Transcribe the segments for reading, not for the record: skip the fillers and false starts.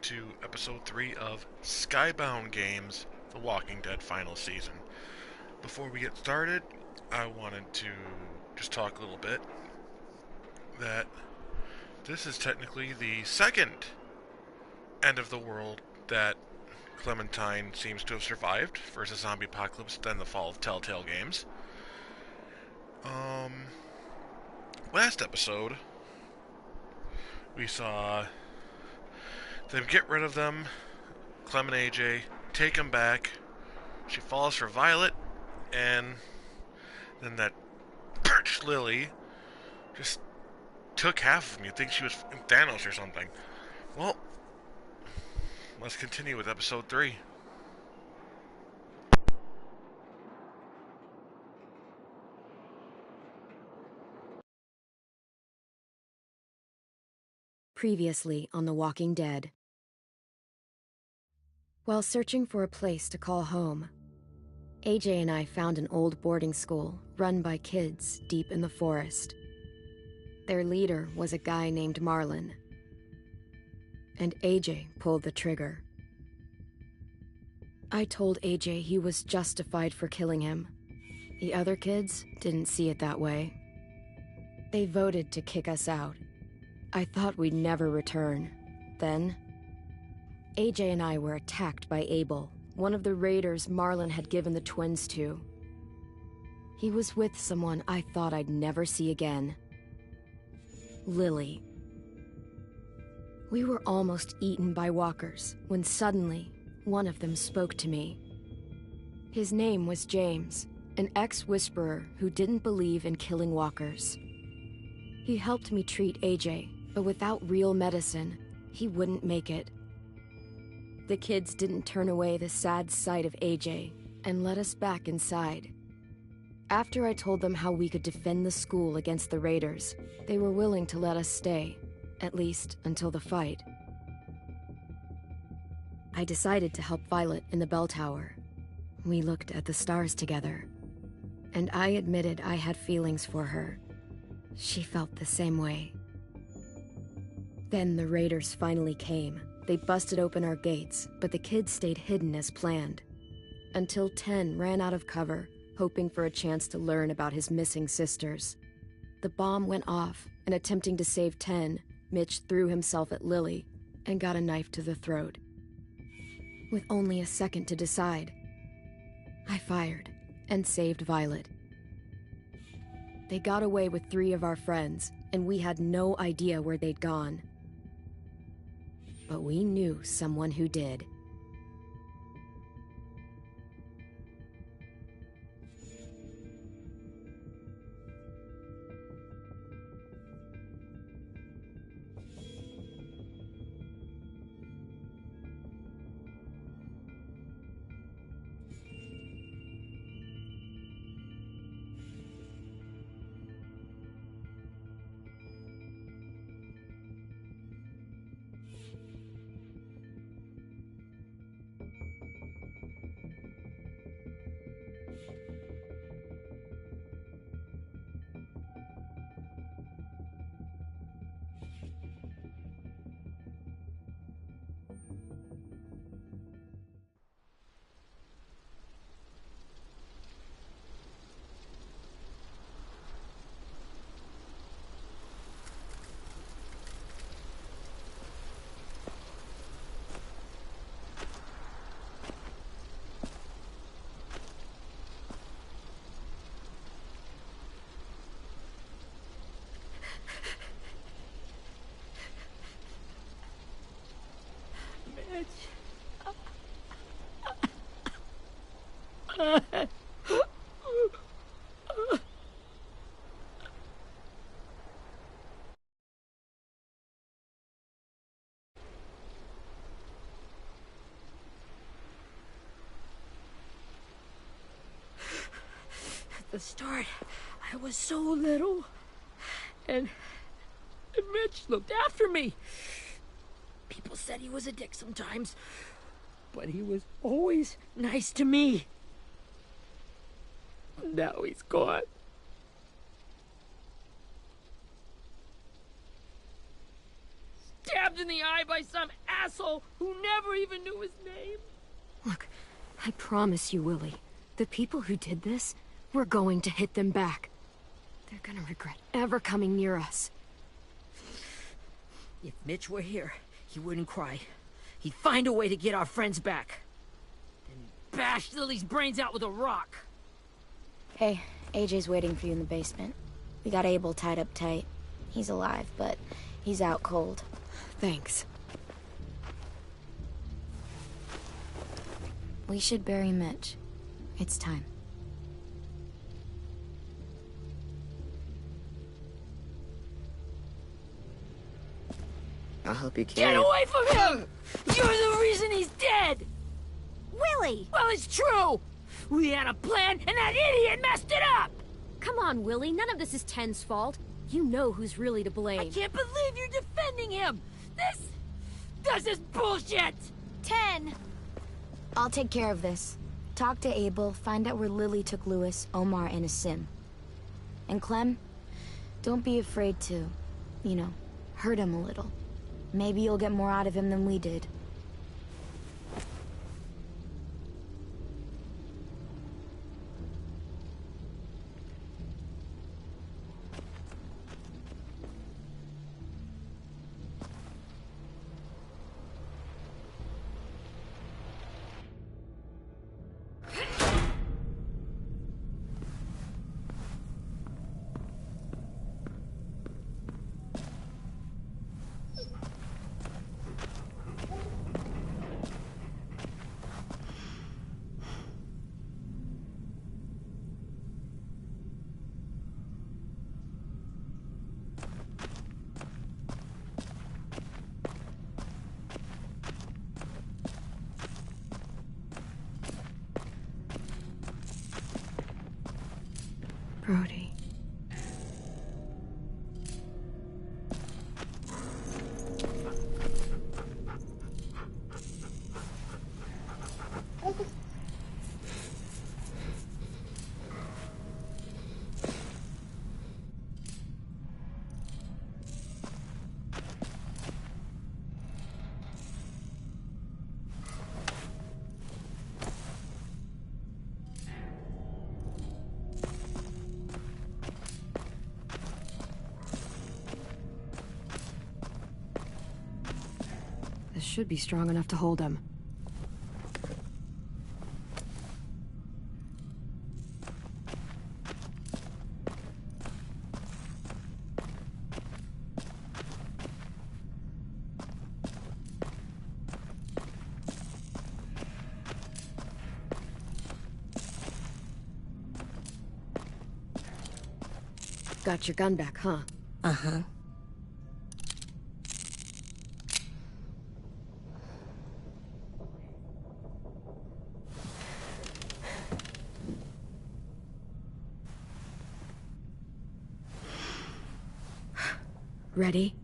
to episode 3 of Skybound Games, The Walking Dead final season. Before we get started, I wanted to just talk a little bit that this is technically the second end of the world that Clementine seems to have survived versus zombie apocalypse, then the fall of Telltale Games. Last episode, we saw them get rid of them, Clem and AJ, take them back. She falls for Violet, and then that perch Lily just took half of them. You'd think she was Thanos or something. Well, let's continue with episode 3. Previously on The Walking Dead. While searching for a place to call home, AJ and I found an old boarding school run by kids deep in the forest. Their leader was a guy named Marlon, and AJ pulled the trigger. I told AJ he was justified for killing him. The other kids didn't see it that way. They voted to kick us out. I thought we'd never return. Then, AJ and I were attacked by Abel, one of the raiders Marlon had given the twins to. He was with someone I thought I'd never see again. Lily. We were almost eaten by walkers when suddenly one of them spoke to me. His name was James, an ex-whisperer who didn't believe in killing walkers. He helped me treat AJ, but without real medicine, he wouldn't make it. The kids didn't turn away the sad sight of AJ and let us back inside. After I told them how we could defend the school against the raiders, they were willing to let us stay, at least until the fight. I decided to help Violet in the bell tower. We looked at the stars together, and I admitted I had feelings for her. She felt the same way. Then the raiders finally came. They busted open our gates, but the kids stayed hidden as planned. Until 10 ran out of cover, hoping for a chance to learn about his missing sisters. The bomb went off, and attempting to save 10, Mitch threw himself at Lily and got a knife to the throat. With only a second to decide, I fired and saved Violet. They got away with 3 of our friends, and we had no idea where they'd gone. But we knew someone who did. At the start, I was so little, and Mitch looked after me. People said he was a dick sometimes, but he was always nice to me. Now he's gone. Stab in the eye by some asshole who never even knew his name. Look, I promise you, Willie, the people who did this, we're going to hit them back. They're gonna regret ever coming near us. If Mitch were here, he wouldn't cry. He'd find a way to get our friends back. Then he'd bash Lily's brains out with a rock. Hey, AJ's waiting for you in the basement. We got Abel tied up tight. He's alive, but he's out cold. Thanks. We should bury Mitch. It's time. I'll help you carry Get it. away from him! You're the reason he's dead! Willie! Well, it's true! We had a plan, and that idiot messed it up! Come on, Willie, none of this is Ten's fault. You know who's really to blame. I can't believe you're defending him! This is bullshit! 10! I'll take care of this. Talk to Abel, find out where Lily took Lewis, Omar, and a sim. And Clem, don't be afraid to, hurt him a little. Maybe you'll get more out of him than we did. Brody. This should be strong enough to hold him. Got your gun back, huh? Uh-huh. Ready?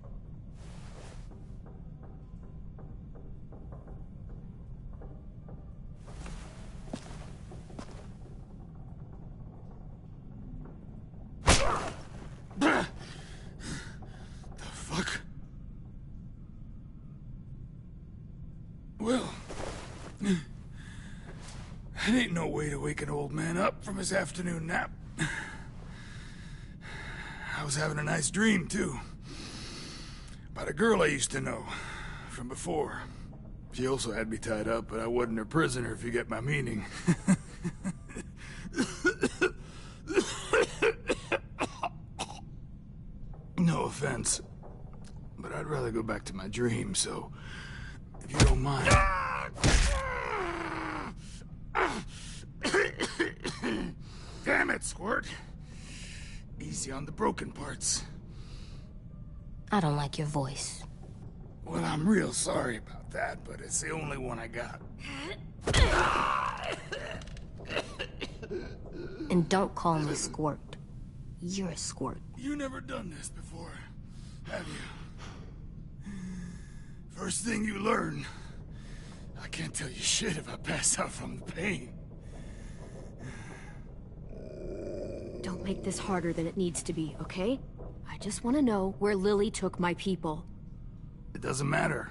The fuck? Well, that ain't no way to wake an old man up from his afternoon nap. I was having a nice dream, too. About a girl I used to know from before. She also had me tied up, but I wasn't her prisoner, if you get my meaning. No offense, but I'd rather go back to my dream, so if you don't mind. Damn it, Squirt. Easy on the broken parts. I don't like your voice. Well, I'm real sorry about that, but it's the only one I got. And don't call me Squirt. You're a squirt. You never done this before, have you? First thing you learn, I can't tell you shit if I pass out from the pain. Don't make this harder than it needs to be, okay? I just want to know where Lily took my people. Doesn't matter.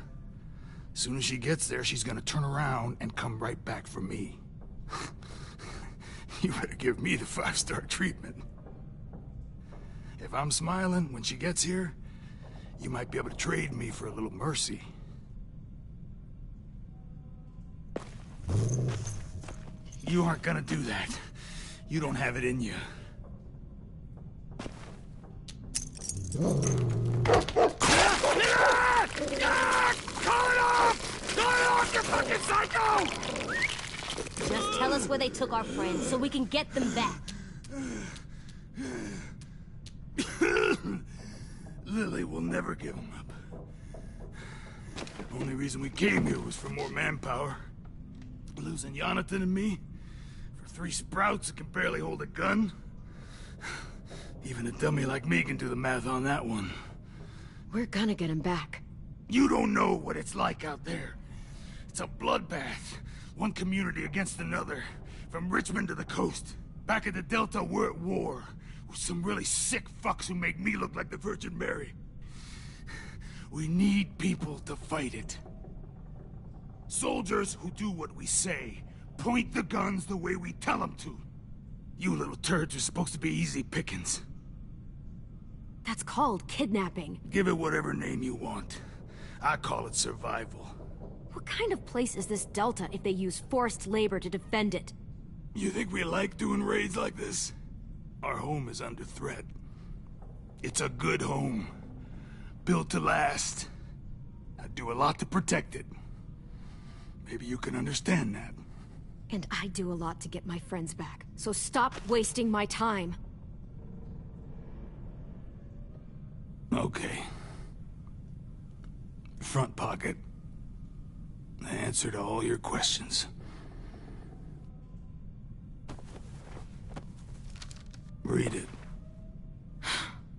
As soon as she gets there, she's gonna turn around and come right back for me. You better give me the 5-star treatment. If I'm smiling when she gets here, you might be able to trade me for a little mercy. You aren't gonna do that. You don't have it in you. Call it off! Call it off, you fucking psycho! Just tell us where they took our friends so we can get them back. Lily will never give them up. Only reason we came here was for more manpower. Losing Jonathan and me for 3 sprouts that can barely hold a gun. Even a dummy like me can do the math on that one. We're gonna get him back. You don't know what it's like out there. It's a bloodbath. One community against another. From Richmond to the coast. Back at the Delta, we're at war. With some really sick fucks who make me look like the Virgin Mary. We need people to fight it. Soldiers who do what we say. Point the guns the way we tell them to. You little turds are supposed to be easy pickings. That's called kidnapping. Give it whatever name you want. I call it survival. What kind of place is this Delta if they use forced labor to defend it? You think we like doing raids like this? Our home is under threat. It's a good home. Built to last. I do a lot to protect it. Maybe you can understand that. And I do a lot to get my friends back. So stop wasting my time. Okay. Front pocket. The answer to all your questions. Read it.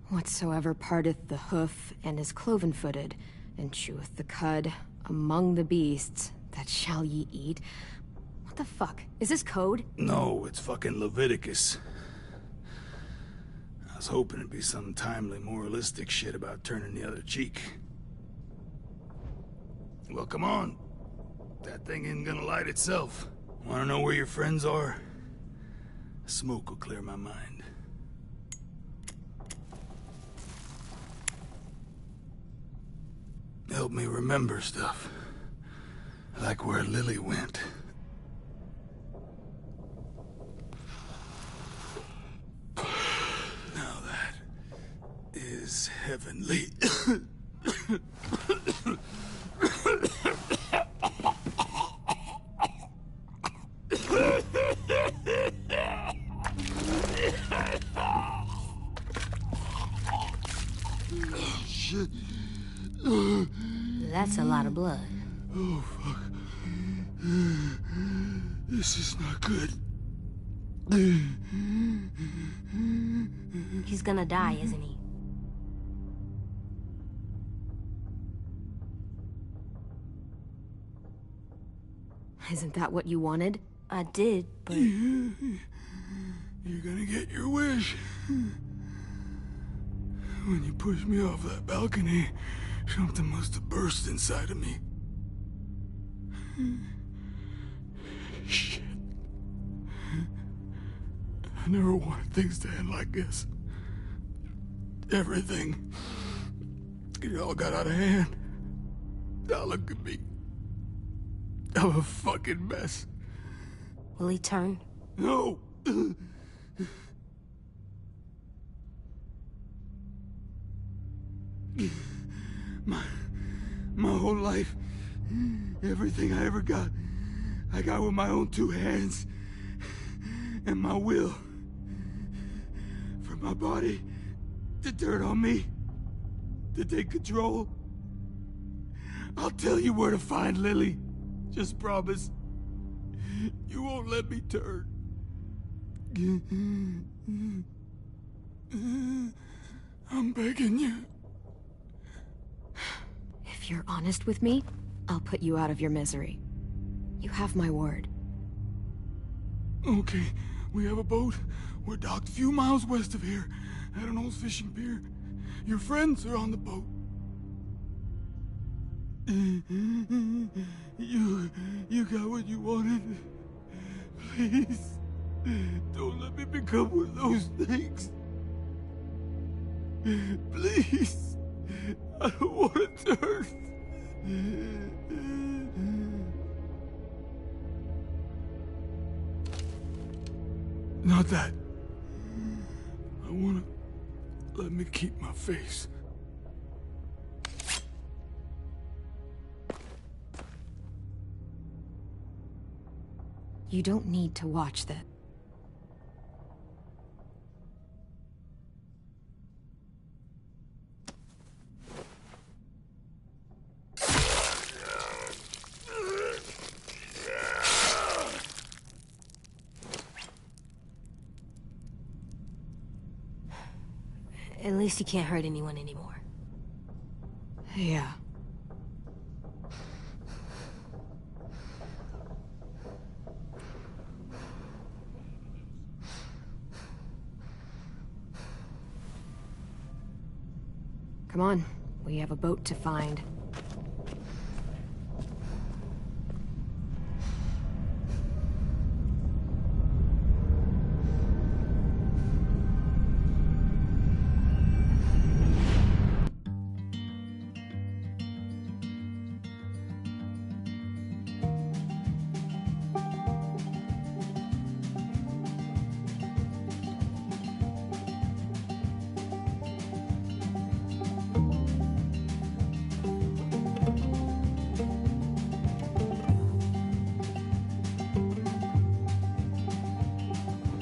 Whatsoever parteth the hoof and is cloven-footed, and cheweth the cud among the beasts, that shall ye eat. What the fuck? Is this code? No, it's fucking Leviticus. I was hoping it'd be some timely, moralistic shit about turning the other cheek. Well, come on. That thing ain't gonna light itself. Wanna know where your friends are? Smoke will clear my mind. Help me remember stuff. Like where Lily went. Now that is heavenly. Shit. That's a lot of blood. Oh, fuck. This is not good. He's gonna die, isn't he? Isn't that what you wanted? I did, but... You're gonna get your wish. When you pushed me off that balcony, something must have burst inside of me. Shit. I never wanted things to end like this. Everything. It all got out of hand. Now look at me. I'm a fucking mess. Will he turn? No! My whole life, everything I ever got, I got with my own 2 hands and my will. For my body to turn on me, to take control. I'll tell you where to find Lily. Just promise. You won't let me turn. I'm begging you. If you're honest with me, I'll put you out of your misery. You have my word. Okay, we have a boat. We're docked a few miles west of here, at an old fishing pier. Your friends are on the boat. You got what you wanted. Please, don't let me become one of those things. Please, I don't want to turn. Not that. I want to let me keep my face. You don't need to watch that. At least he can't hurt anyone anymore. Yeah. Come on, we have a boat to find.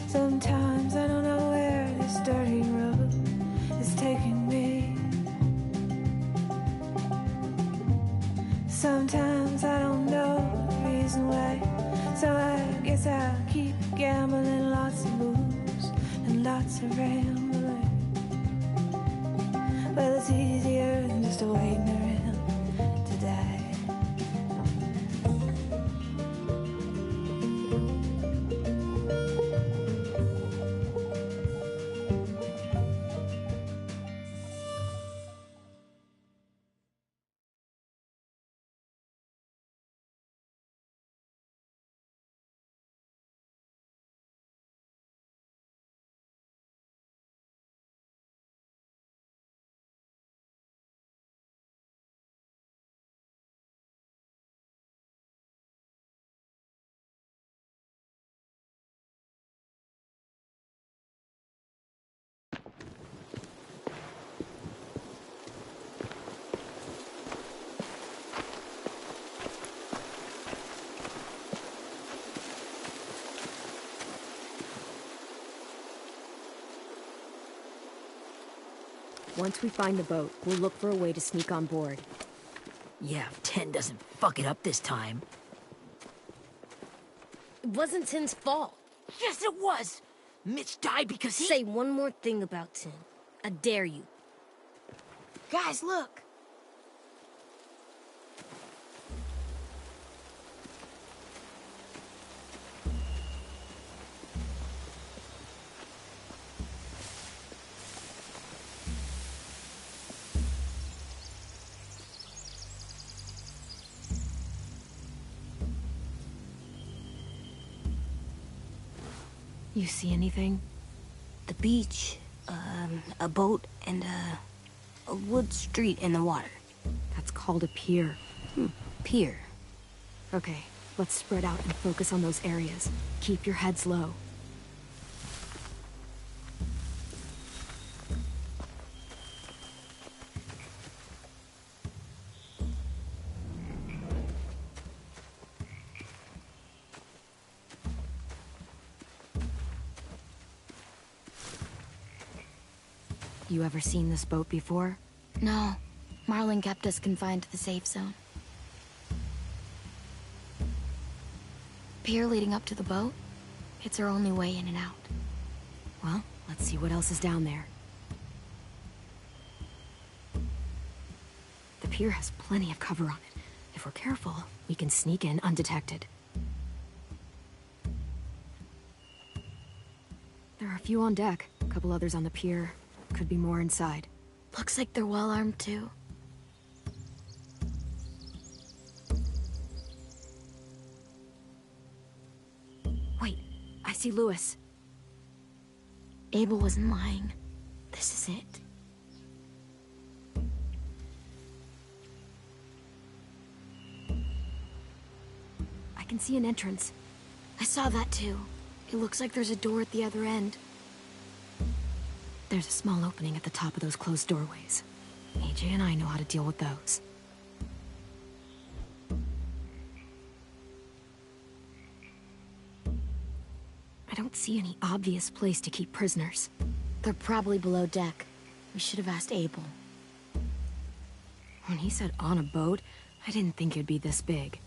Sometimes I don't know where this dirty road is taking me. Sometimes I don't know the reason why. So I guess I'll keep gambling, lots of moves and lots of rambling. Well, it's easier than just waiting around to die. Once we find the boat, we'll look for a way to sneak on board. Yeah, if 10 doesn't fuck it up this time. It wasn't Tin's fault. Yes, it was! Mitch died because he— Say one more thing about Tin. I dare you. Guys, look! You see anything? The beach, a boat, and a wood street in the water. That's called a pier. Pier. Okay, let's spread out and focus on those areas. Keep your heads low. You ever seen this boat before? No. Marlin kept us confined to the safe zone. Pier leading up to the boat? It's our only way in and out. Well, let's see what else is down there. The pier has plenty of cover on it. If we're careful, we can sneak in undetected. There are a few on deck, a couple others on the pier. Could be more inside. Looks like they're well armed too. see Lewis. Abel wasn't lying. This is it. I can see an entrance. I saw that too. It looks like there's a door at the other end. There's a small opening at the top of those closed doorways. AJ and I know how to deal with those. I don't see any obvious place to keep prisoners. They're probably below deck. We should have asked Abel. When he said on a boat, I didn't think it'd be this big.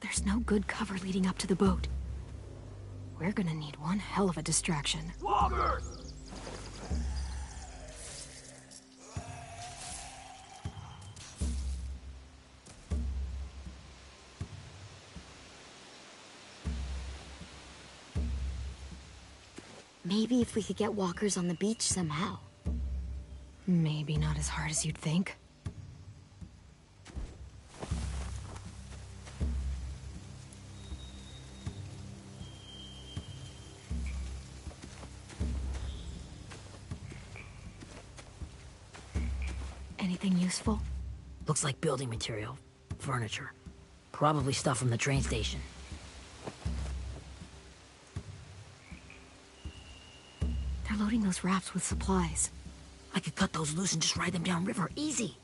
There's no good cover leading up to the boat. We're gonna need one hell of a distraction. Loggers! Maybe if we could get walkers on the beach somehow. Maybe not as hard as you'd think. Anything useful? Looks like building material. Furniture. Probably stuff from the train station. They're loading those rafts with supplies. I could cut those loose and just ride them downriver. Easy.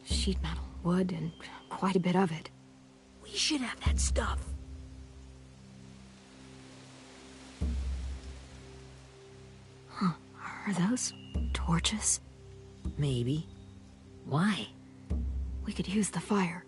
Sheet metal, wood, and quite a bit of it. We should have that stuff. Huh. Are those torches? Maybe. Why? We could use the fire.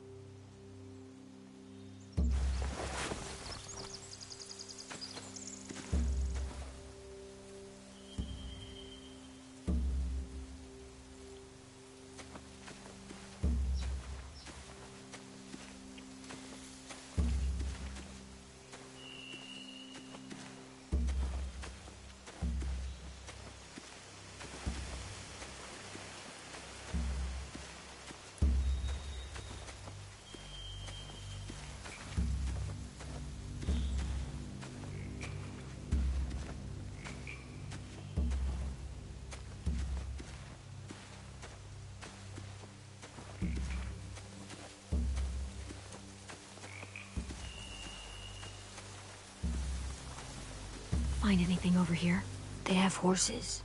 Find anything over here? They have horses.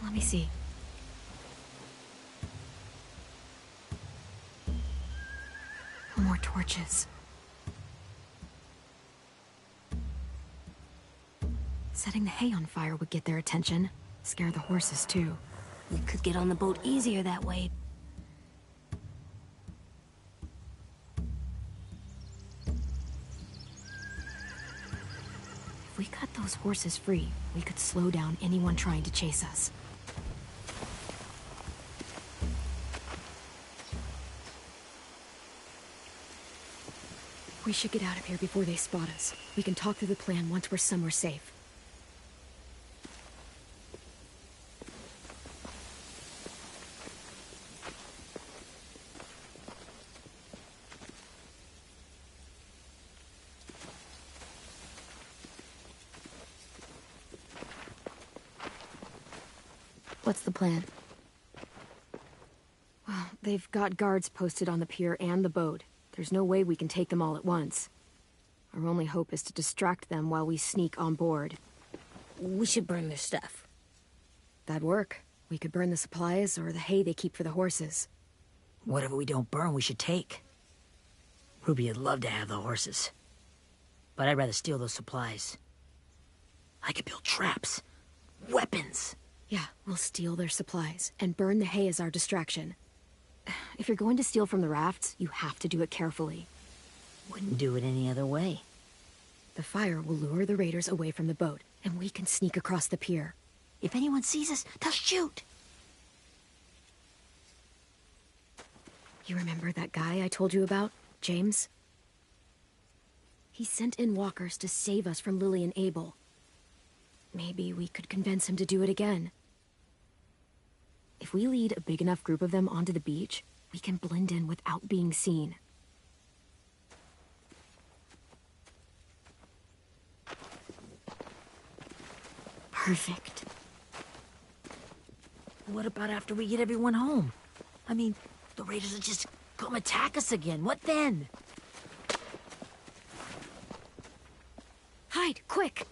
Let me see. More torches. Setting the hay on fire would get their attention. Scare the horses, too. We could get on the boat easier that way. If we cut those horses free, we could slow down anyone trying to chase us. We should get out of here before they spot us. We can talk through the plan once we're somewhere safe. What's the plan? Well, they've got guards posted on the pier and the boat. There's no way we can take them all at once. Our only hope is to distract them while we sneak on board. We should burn their stuff. That'd work. We could burn the supplies or the hay they keep for the horses. Whatever we don't burn, we should take. Ruby'd love to have the horses. But I'd rather steal those supplies. I could build traps. Weapons. Yeah, we'll steal their supplies and burn the hay as our distraction. If you're going to steal from the rafts, you have to do it carefully. Wouldn't do it any other way. The fire will lure the raiders away from the boat, and we can sneak across the pier. If anyone sees us, they'll shoot. You remember that guy I told you about, James? He sent in walkers to save us from Lily and Abel. Maybe we could convince him to do it again. If we lead a big enough group of them onto the beach, we can blend in without being seen. Perfect. What about after we get everyone home? I mean, the raiders will just come attack us again. What then? Hide, quick!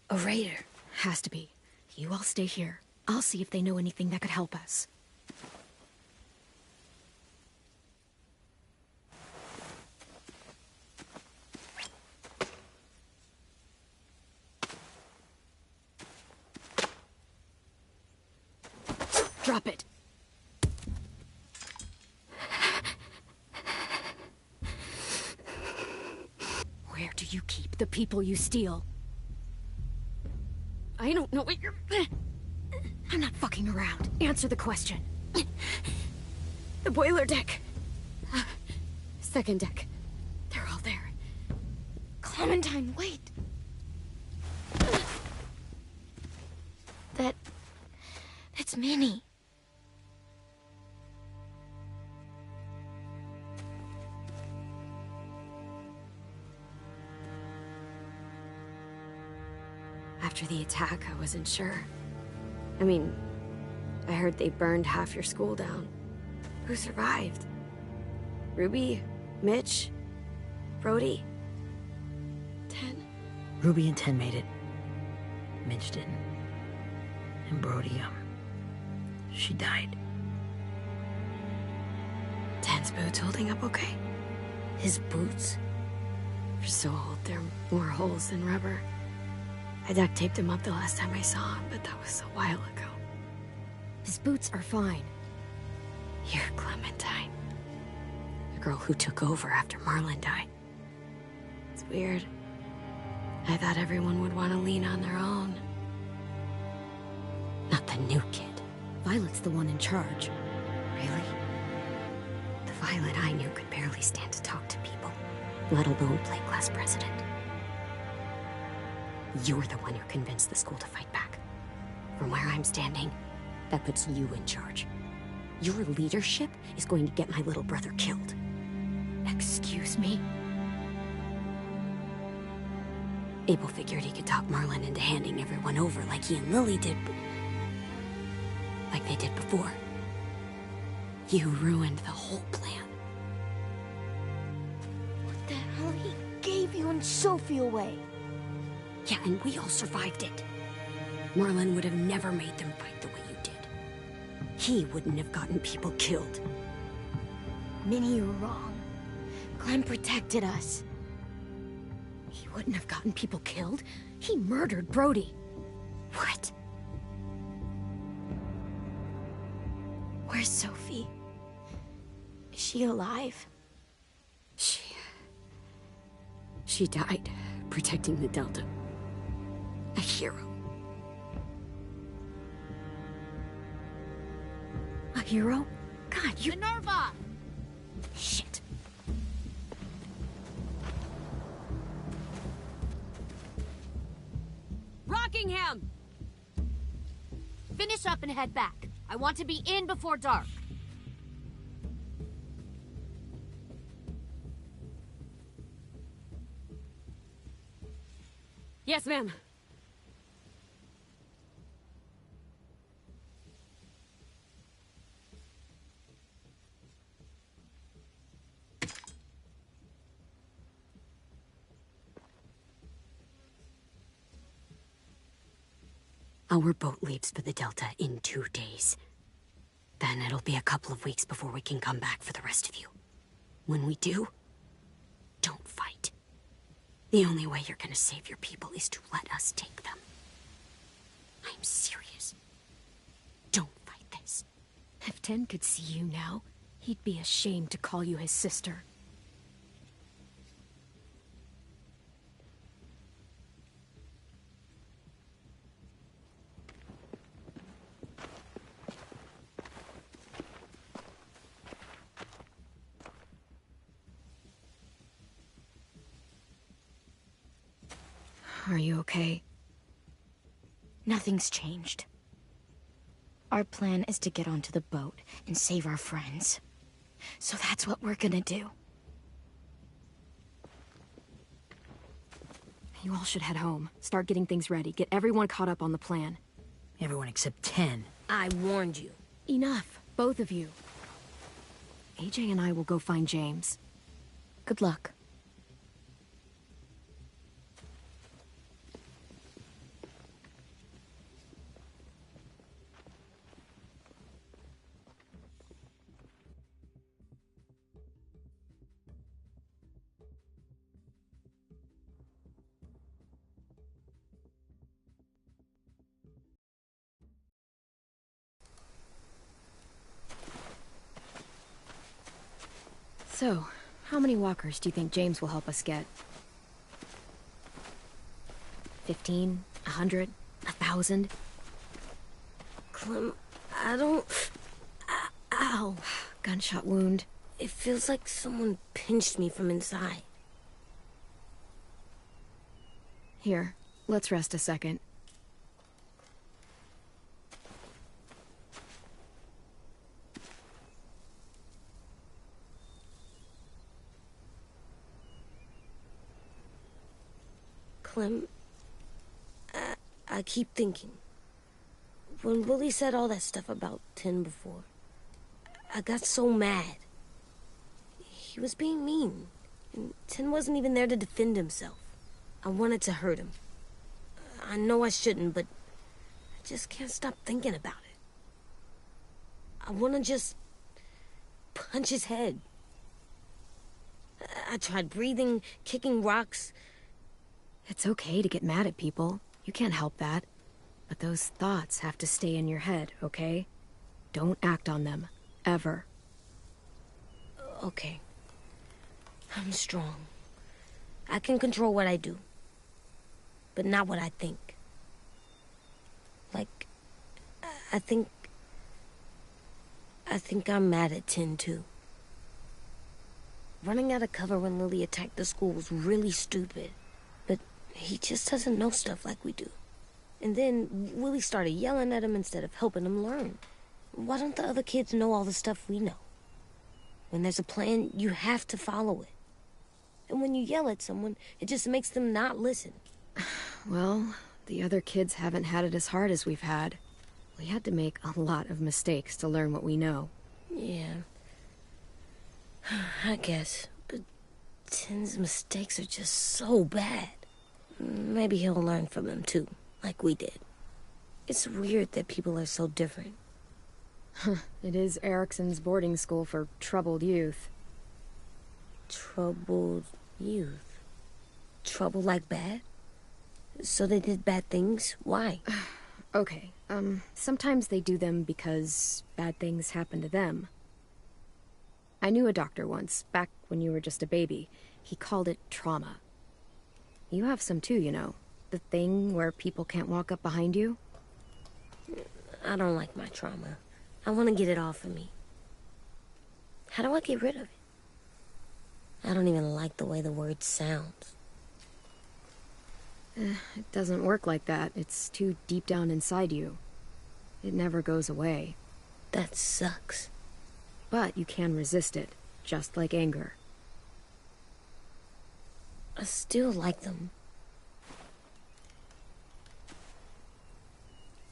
A raider. Has to be. You all stay here. I'll see if they know anything that could help us. Drop it. Where do you keep the people you steal? I don't know what you're... I'm not fucking around. Answer the question. The boiler deck. Second deck. They're all there. Clementine, wait. That's Minnie. After the attack, I wasn't sure. I mean, I heard they burned half your school down. Who survived? Ruby? Mitch? Brody? 10? Ruby and 10 made it. Mitch didn't. And Brody, she died. 10's boots holding up okay? His boots? They're so old, there are more holes than rubber. I duct taped him up the last time I saw him, but that was a while ago. His boots are fine. You're Clementine. The girl who took over after Marlon died. It's weird. I thought everyone would want to lean on their own. Not the new kid. Violet's the one in charge. Really? The Violet I knew could barely stand to talk to people, let alone play class president. You're the one who convinced the school to fight back. From where I'm standing, that puts you in charge. Your leadership is going to get my little brother killed. Excuse me? Abel figured he could talk Marlon into handing everyone over like he and Lily did, but... like they did before. You ruined the whole plan. What the hell? He gave you and Sophie away. Yeah, and we all survived it. Marlon would have never made them fight the way you did. He wouldn't have gotten people killed. Minnie, you're wrong. Clem protected us. He wouldn't have gotten people killed. He murdered Brody. What? Where's Sophie? Is she alive? She died protecting the Delta. A hero. A hero? God, you... Minerva! Shit. Rockingham! Finish up and head back. I want to be in before dark. Yes, ma'am. Our boat leaves for the Delta in 2 days. Then it'll be a couple of weeks before we can come back for the rest of you. When we do, don't fight. The only way you're gonna save your people is to let us take them. I'm serious. Don't fight this. If Tin could see you now, he'd be ashamed to call you his sister. Are you okay? Nothing's changed. Our plan is to get onto the boat and save our friends. So that's what we're gonna do. You all should head home. Start getting things ready. Get everyone caught up on the plan. Everyone except 10. I warned you. Enough, both of you. AJ and I will go find James. Good luck. So, how many walkers do you think James will help us get? 15? 100? 1,000? Clem, I don't... Ow. Gunshot wound. It feels like someone pinched me from inside. Here, let's rest a second. Clem, I keep thinking. When Willie said all that stuff about Tin before, I got so mad. He was being mean, and Tin wasn't even there to defend himself. I wanted to hurt him. I know I shouldn't, but I just can't stop thinking about it. I want to just punch his head. I tried breathing, kicking rocks. It's okay to get mad at people. You can't help that. But those thoughts have to stay in your head, okay? Don't act on them. Ever. Okay. I'm strong. I can control what I do. But not what I think. Like, I think I'm mad at Tin, too. Running out of cover when Lily attacked the school was really stupid. But he just doesn't know stuff like we do. And then Willie started yelling at him instead of helping him learn. Why don't the other kids know all the stuff we know? When there's a plan, you have to follow it. And when you yell at someone, it just makes them not listen. Well, the other kids haven't had it as hard as we've had. We had to make a lot of mistakes to learn what we know. Yeah. I guess. But Tin's mistakes are just so bad. Maybe he'll learn from them too, like we did. It's weird that people are so different. It is Erickson's boarding school for troubled youth. Troubled youth? Trouble like bad? So they did bad things? Why? Okay, sometimes they do them because bad things happen to them. I knew a doctor once, back when you were just a baby. He called it trauma. You have some too, you know. The thing where people can't walk up behind you. I don't like my trauma. I want to get it off of me. How do I get rid of it? I don't even like the way the word sounds. It doesn't work like that. It's too deep down inside you. It never goes away. That sucks. But you can resist it, just like anger. I still like them.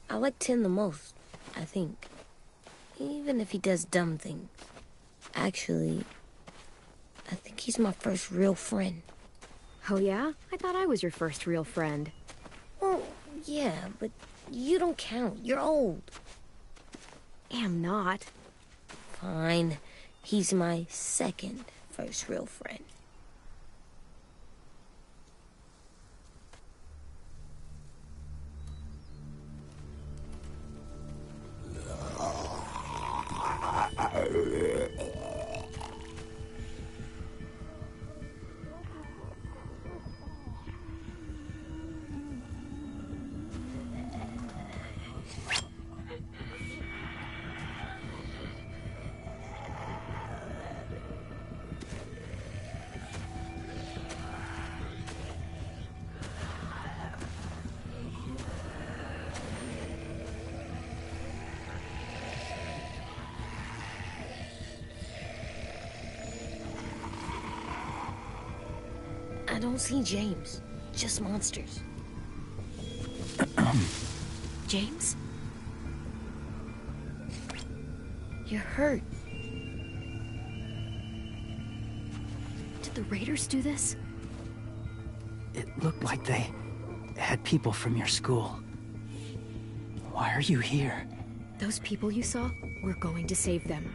I like Tin the most, I think. Even if he does dumb things. Actually, I think he's my first real friend. Oh yeah? I thought I was your first real friend. Well, yeah, but you don't count. You're old. Am not. Fine. He's my second first real friend. don't see James. Just monsters. James? You're hurt. Did the raiders do this? It looked like they had people from your school. Why are you here? Those people you saw, we're going to save them.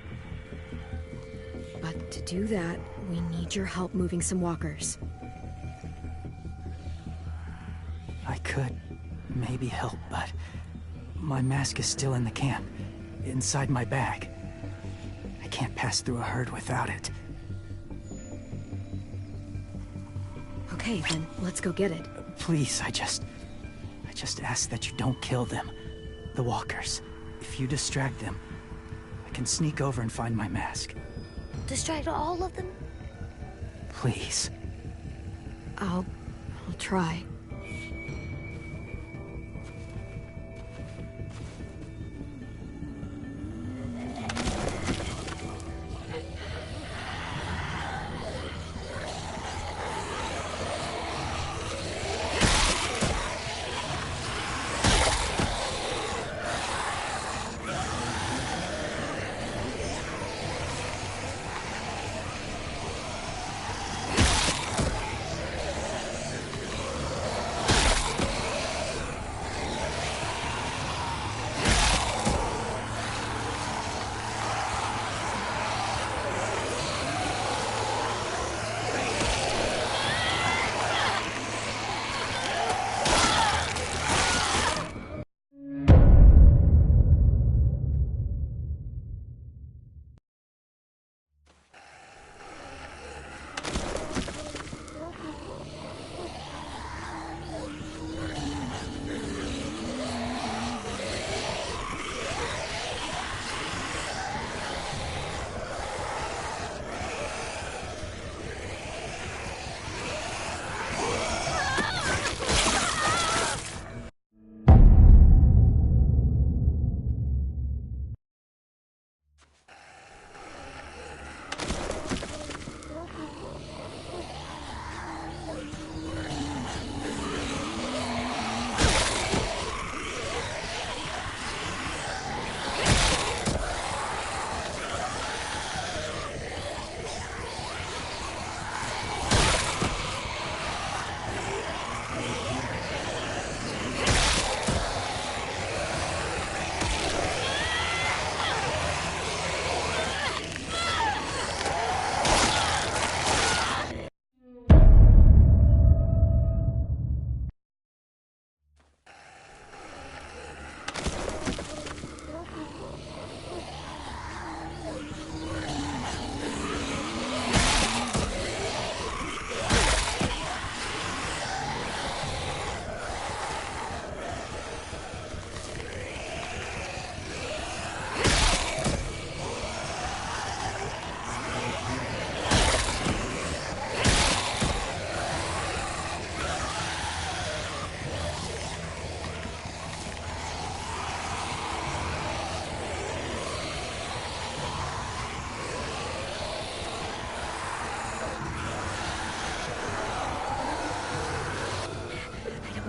But to do that, we need your help moving some walkers. I could maybe help, but my mask is still in the camp, inside my bag. I can't pass through a herd without it. Okay, then let's go get it. Please, I just ask that you don't kill them. The walkers. If you distract them, I can sneak over and find my mask. Distract all of them? Please. I'll try.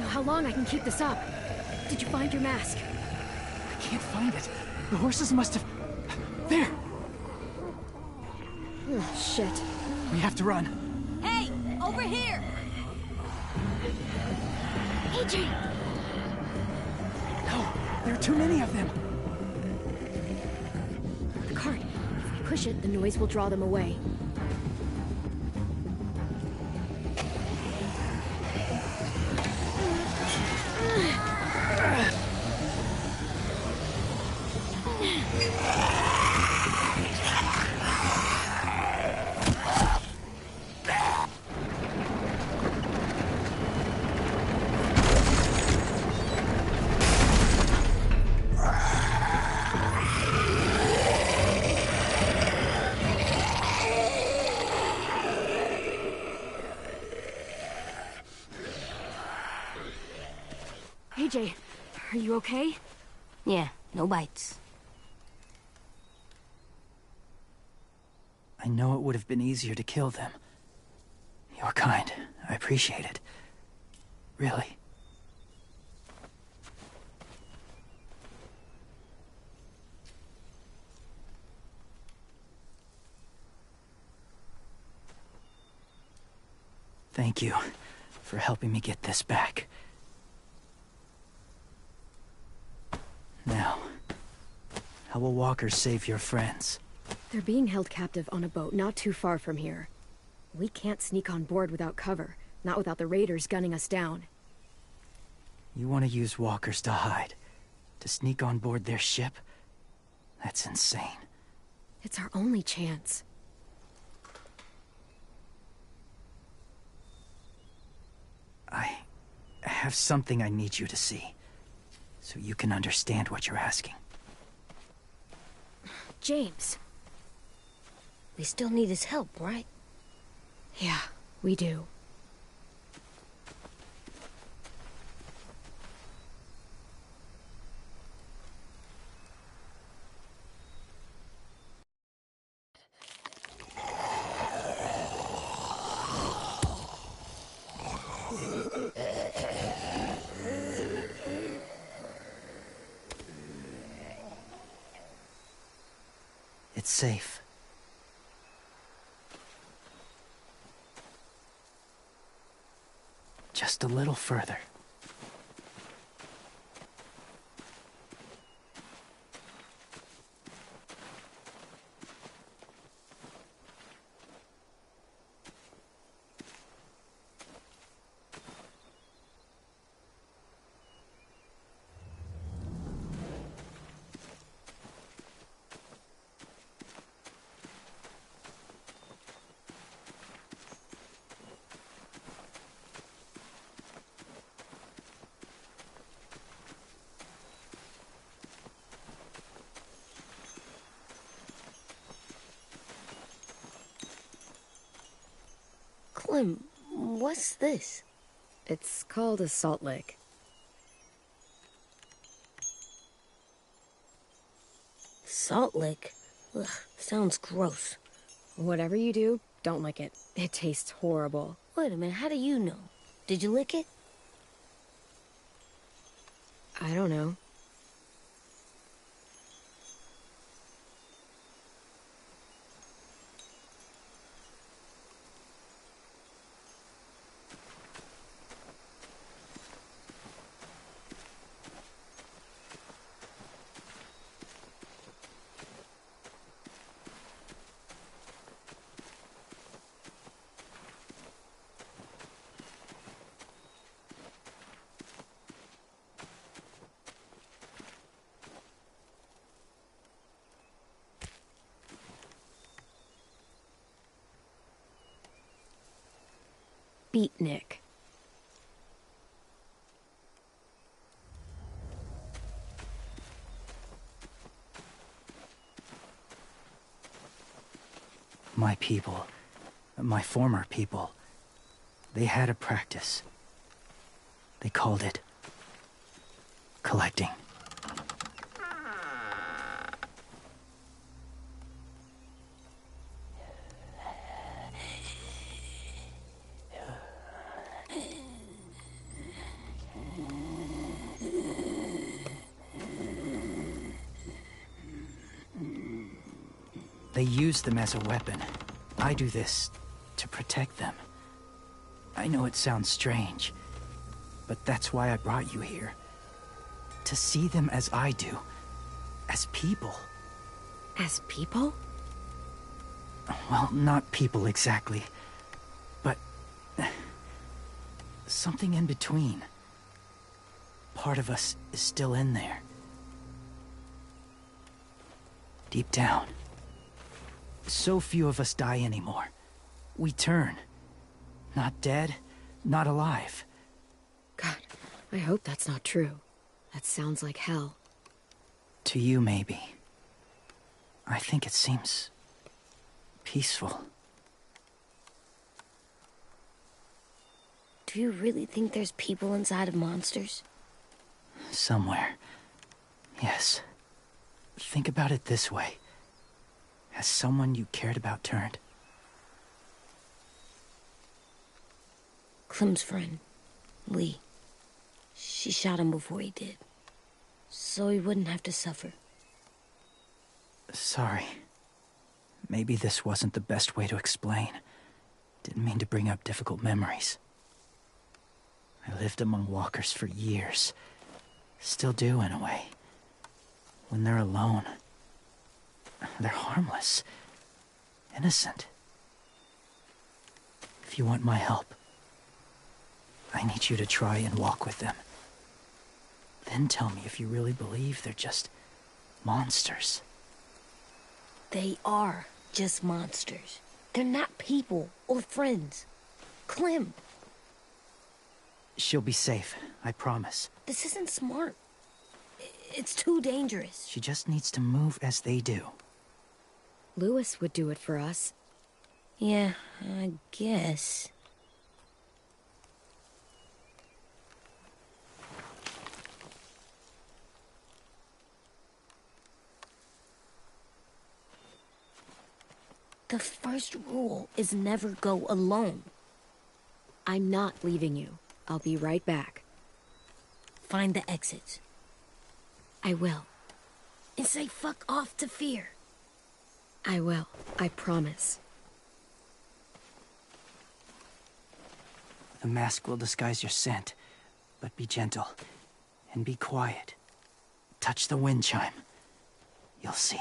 How long I can keep this up? Did you find your mask? I can't find it. The horses must have... There! Oh, shit. We have to run. Hey, over here! AJ! No, there are too many of them. The cart. If we push it, the noise will draw them away. AJ, are you okay? Yeah, no bites. I know it would have been easier to kill them. Your kind I appreciate it. Really. Thank you for helping me get this back. Now, how will walkers save your friends? They're being held captive on a boat not too far from here. We can't sneak on board without cover, not without the raiders gunning us down. You want to use walkers to hide? To sneak on board their ship? That's insane. It's our only chance. I have something I need you to see, so you can understand what you're asking. James. We still need his help, right? Yeah, we do. It's safe. Just a little further. Clem, what's this? It's called a salt lick. Salt lick? Ugh, sounds gross. Whatever you do, don't lick it. It tastes horrible. Wait a minute, how do you know? Did you lick it? I don't know. Beatnik. My people, my former people, they had a practice. They called it collecting. They use them as a weapon. I do this to protect them. I know it sounds strange, but that's why I brought you here. To see them as I do. As people. As people? Well, not people exactly, but something in between. Part of us is still in there. Deep down. So few of us die anymore. We turn. Not dead, not alive. God, I hope that's not true. That sounds like hell. To you, maybe. I think it seems peaceful. Do you really think there's people inside of monsters? Somewhere. Yes. Think about it this way. Has someone you cared about turned? Clem's friend, Lee. She shot him before he did, so he wouldn't have to suffer. Sorry. Maybe this wasn't the best way to explain. Didn't mean to bring up difficult memories. I lived among walkers for years. Still do, in a way. When they're alone, they're harmless. Innocent. If you want my help, I need you to try and walk with them. Then tell me if you really believe they're just monsters. They are just monsters. They're not people or friends. Clem. She'll be safe, I promise. This isn't smart. It's too dangerous. She just needs to move as they do. Louis would do it for us. Yeah, I guess. The first rule is never go alone. I'm not leaving you. I'll be right back. Find the exits. I will. And say fuck off to fear. I will. I promise. The mask will disguise your scent, but be gentle and be quiet. Touch the wind chime. You'll see.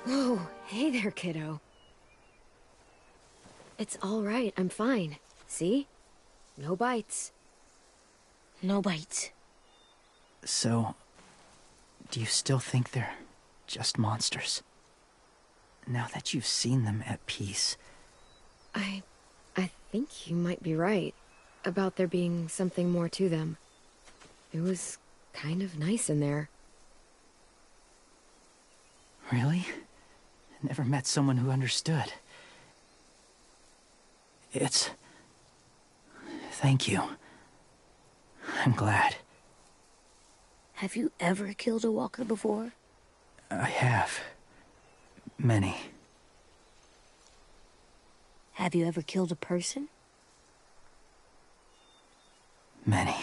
Whoa, hey there, kiddo. It's all right, I'm fine. See? No bites. No bites. So, do you still think they're just monsters? Now that you've seen them at peace. I think you might be right about there being something more to them. It was kind of nice in there. Really? Never met someone who understood. Thank you. I'm glad. Have you ever killed a walker before? I have. Many. Have you ever killed a person? Many.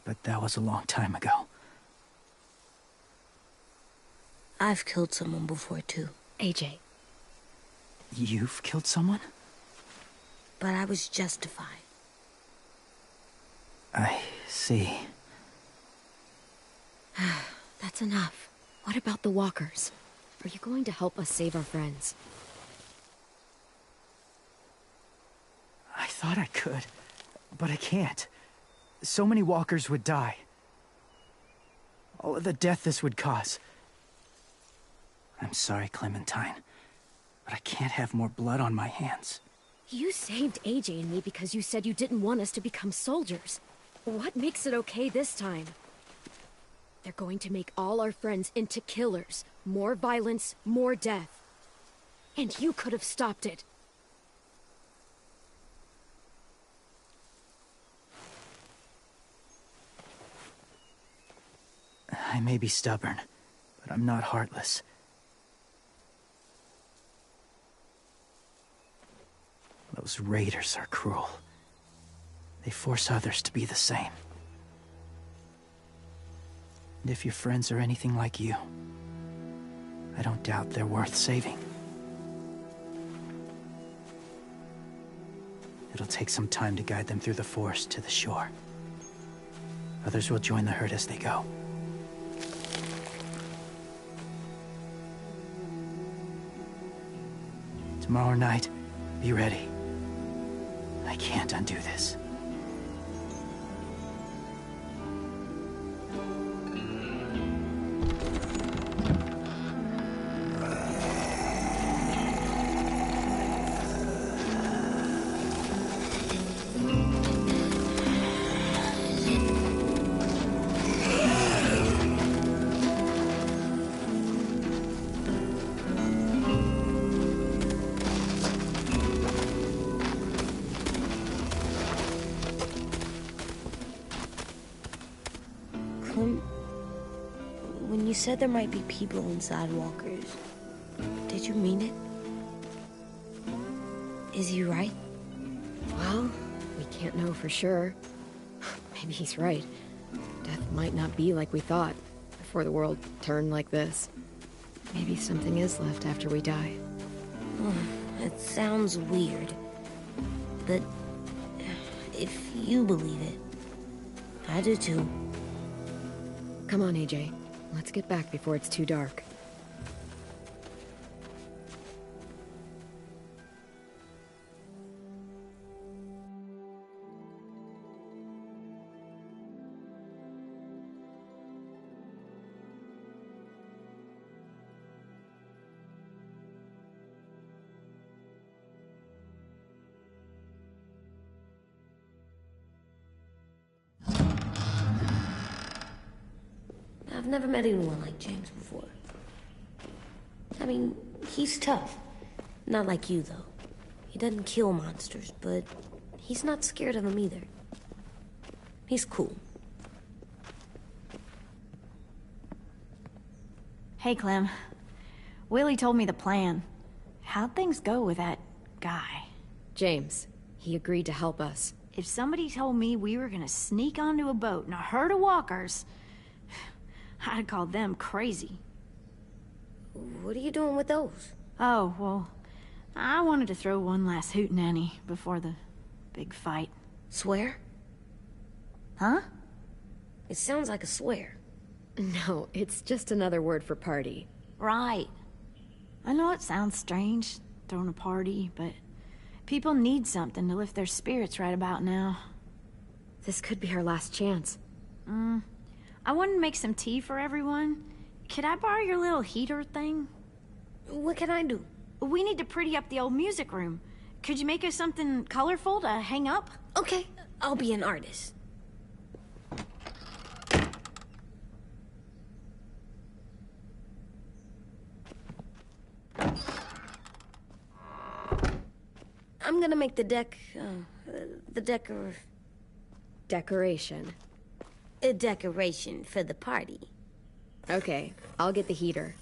But that was a long time ago. I've killed someone before, too. AJ. You've killed someone? But I was justified. I see. That's enough. What about the walkers? Are you going to help us save our friends? I thought I could, but I can't. So many walkers would die. All of the death this would cause. I'm sorry, Clementine, but I can't have more blood on my hands. You saved AJ and me because you said you didn't want us to become soldiers. What makes it okay this time? They're going to make all our friends into killers. More violence, more death. And you could have stopped it. I may be stubborn, but I'm not heartless. Those raiders are cruel. They force others to be the same. And if your friends are anything like you, I don't doubt they're worth saving. It'll take some time to guide them through the forest to the shore. Others will join the herd as they go. Tomorrow night, be ready. I can't undo this. When you said there might be people inside walkers, did you mean it? Is he right? Well, we can't know for sure. Maybe he's right. Death might not be like we thought before the world turned like this. Maybe something is left after we die. It sounds weird, but if you believe it, I do too. Come on, AJ. Let's get back before it's too dark. I've never met anyone like James before. I mean, he's tough. Not like you, though. He doesn't kill monsters, but he's not scared of them either. He's cool. Hey, Clem. Willie told me the plan. How'd things go with that guy? James, he agreed to help us. If somebody told me we were gonna sneak onto a boat in a herd of walkers, I'd call them crazy. What are you doing with those? Oh, well, I wanted to throw one last hootenanny before the big fight. Swear? Huh? It sounds like a swear. No, it's just another word for party. Right. I know it sounds strange, throwing a party, but people need something to lift their spirits right about now. This could be our last chance. I wanted to make some tea for everyone. Could I borrow your little heater thing? What can I do? We need to pretty up the old music room. Could you make us something colorful to hang up? Okay, I'll be an artist. I'm gonna make the Decoration. a decoration for the party. Okay, I'll get the heater.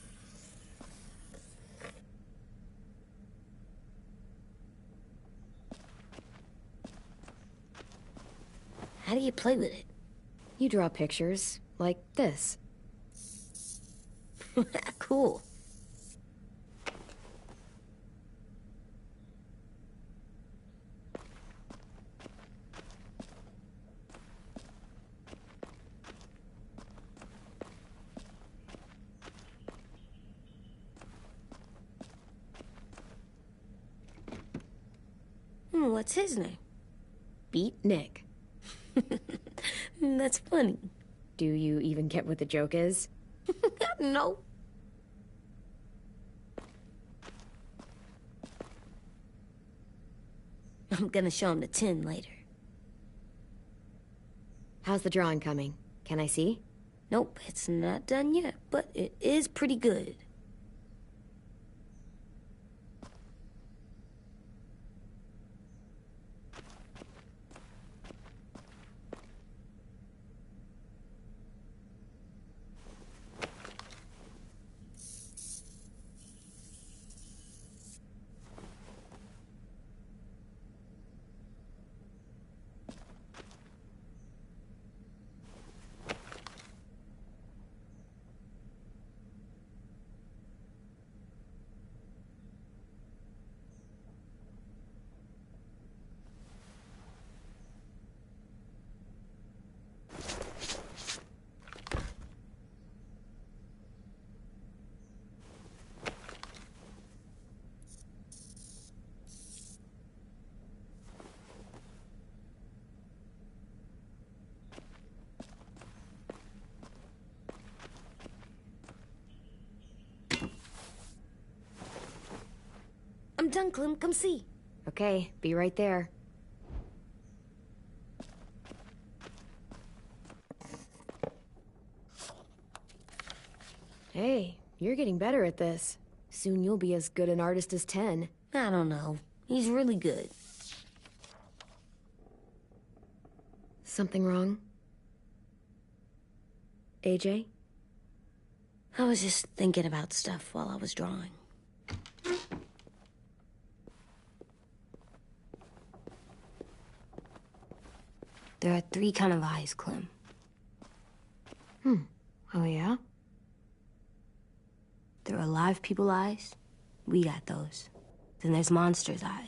How do you play with it? You draw pictures, like this. Cool. What's his name? Beat Nick. That's funny. Do you even get what the joke is? No. I'm gonna show him the tin later. How's the drawing coming? Can I see? Nope, it's not done yet, but it is pretty good. I'm done, Clem. Come see. Okay, be right there. Hey, you're getting better at this. Soon you'll be as good an artist as 10. I don't know. He's really good. Something wrong? AJ? I was just thinking about stuff while I was drawing. There are 3 kind of eyes, Clem. Oh yeah? There are live people eyes. We got those. Then there's monsters' eyes.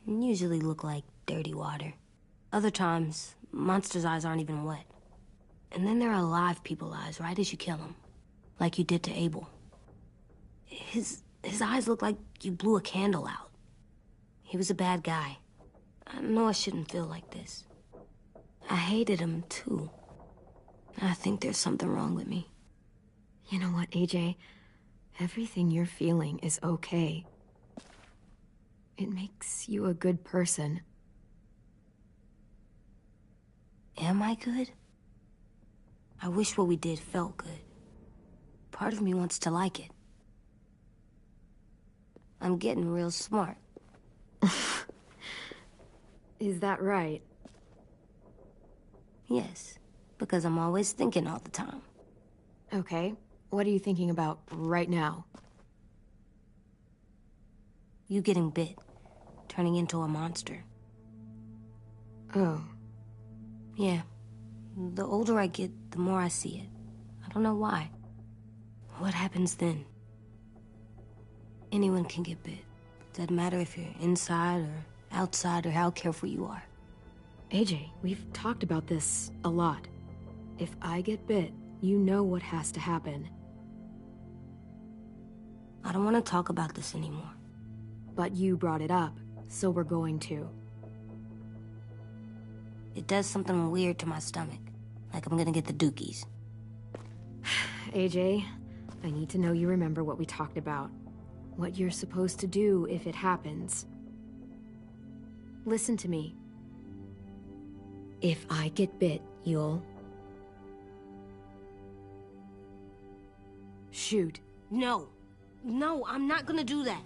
Usually look like dirty water. Other times, monsters' eyes aren't even wet. And then there are live people eyes right as you kill them. Like you did to Abel. His eyes look like you blew a candle out. He was a bad guy. I know I shouldn't feel like this. I hated him, too. I think there's something wrong with me. You know what, AJ? Everything you're feeling is okay. It makes you a good person. Am I good? I wish what we did felt good. Part of me wants to like it. I'm getting real smart. Is that right? Yes, because I'm always thinking all the time. Okay, what are you thinking about right now? You getting bit, turning into a monster. Oh. Yeah, the older I get, the more I see it. I don't know why. What happens then? Anyone can get bit. Doesn't matter if you're inside or outside or how careful you are. AJ, we've talked about this a lot. If I get bit, you know what has to happen. I don't want to talk about this anymore. But you brought it up, so we're going to. It does something weird to my stomach. Like I'm gonna get the dookies. AJ, I need to know you remember what we talked about. What you're supposed to do if it happens. Listen to me. If I get bit, you'll... shoot. No. No, I'm not gonna do that.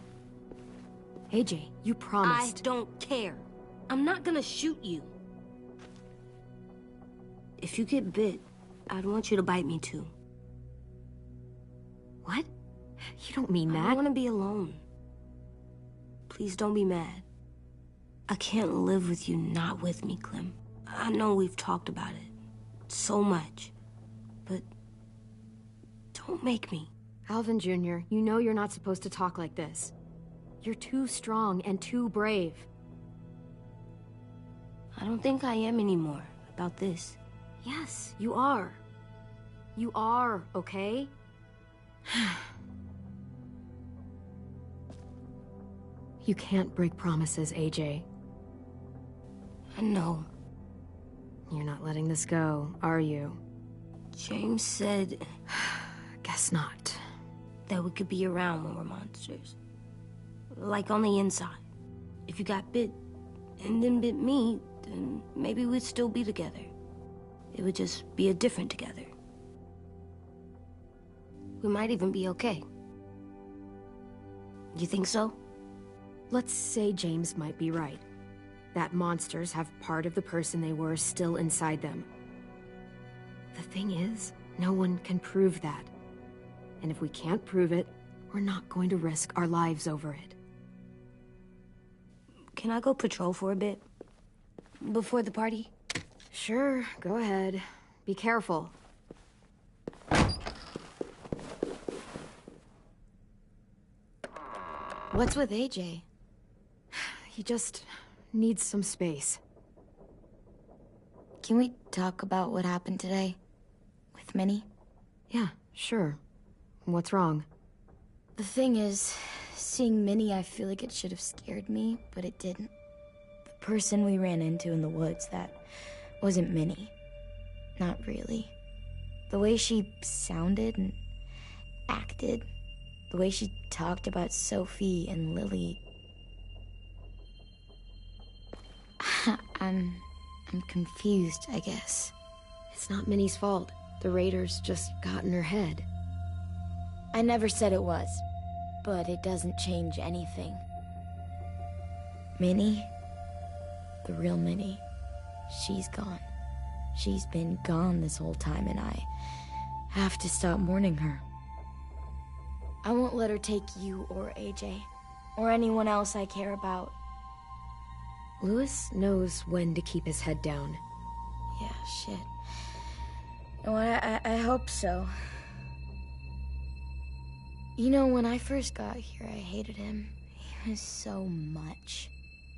AJ, you promised. I don't care. I'm not gonna shoot you. If you get bit, I'd want you to bite me too. What? You don't mean that. I want to be alone. Please don't be mad. I can't live with you not with me, Clem. I know we've talked about it so much, but don't make me. Alvin Jr., you know you're not supposed to talk like this. You're too strong and too brave. I don't think I am anymore about this. Yes, you are. You are, okay? You can't break promises, AJ. I know. You're not letting this go, are you? James said Guess not. that we could be around when we're monsters. Like on the inside. If you got bit and then bit me, then maybe we'd still be together. It would just be a different together. We might even be okay. You think so? Let's say James might be right. That monsters have part of the person they were still inside them. The thing is, no one can prove that. And if we can't prove it, we're not going to risk our lives over it. Can I go patrol for a bit? Before the party? Sure, go ahead. Be careful. What's with AJ? He just needs some space. Can we talk about what happened today? With Minnie? Yeah, sure. What's wrong? The thing is, seeing Minnie, I feel like it should have scared me, but it didn't. The person we ran into in the woods, that wasn't Minnie. Not really. The way she sounded and acted, the way she talked about Sophie and Lily. I'm confused, I guess. It's not Minnie's fault. The raiders just got in her head. I never said it was, but it doesn't change anything. Minnie, the real Minnie, she's gone. She's been gone this whole time, and I have to stop mourning her. I won't let her take you or AJ, or anyone else I care about. Louis knows when to keep his head down. Yeah, shit. No, I hope so. You know, when I first got here, I hated him. He was so much.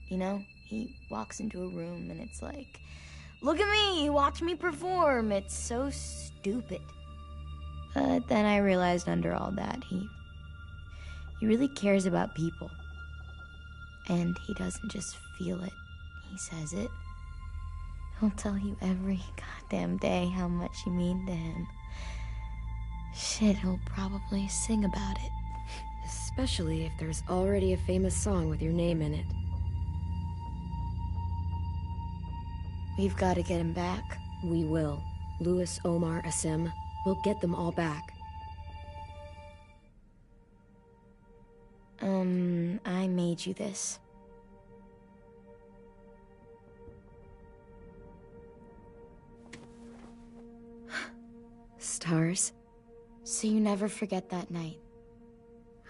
You know, he walks into a room and it's like, look at me, watch me perform. It's so stupid. But then I realized under all that, he really cares about people. And he doesn't just feel it, he says it. He'll tell you every goddamn day how much you mean to him. Shit, he'll probably sing about it. Especially if there's already a famous song with your name in it. We've got to get him back. We will. Louis, Omar, Asim. We'll get them all back. I made you this. Stars? So you never forget that night.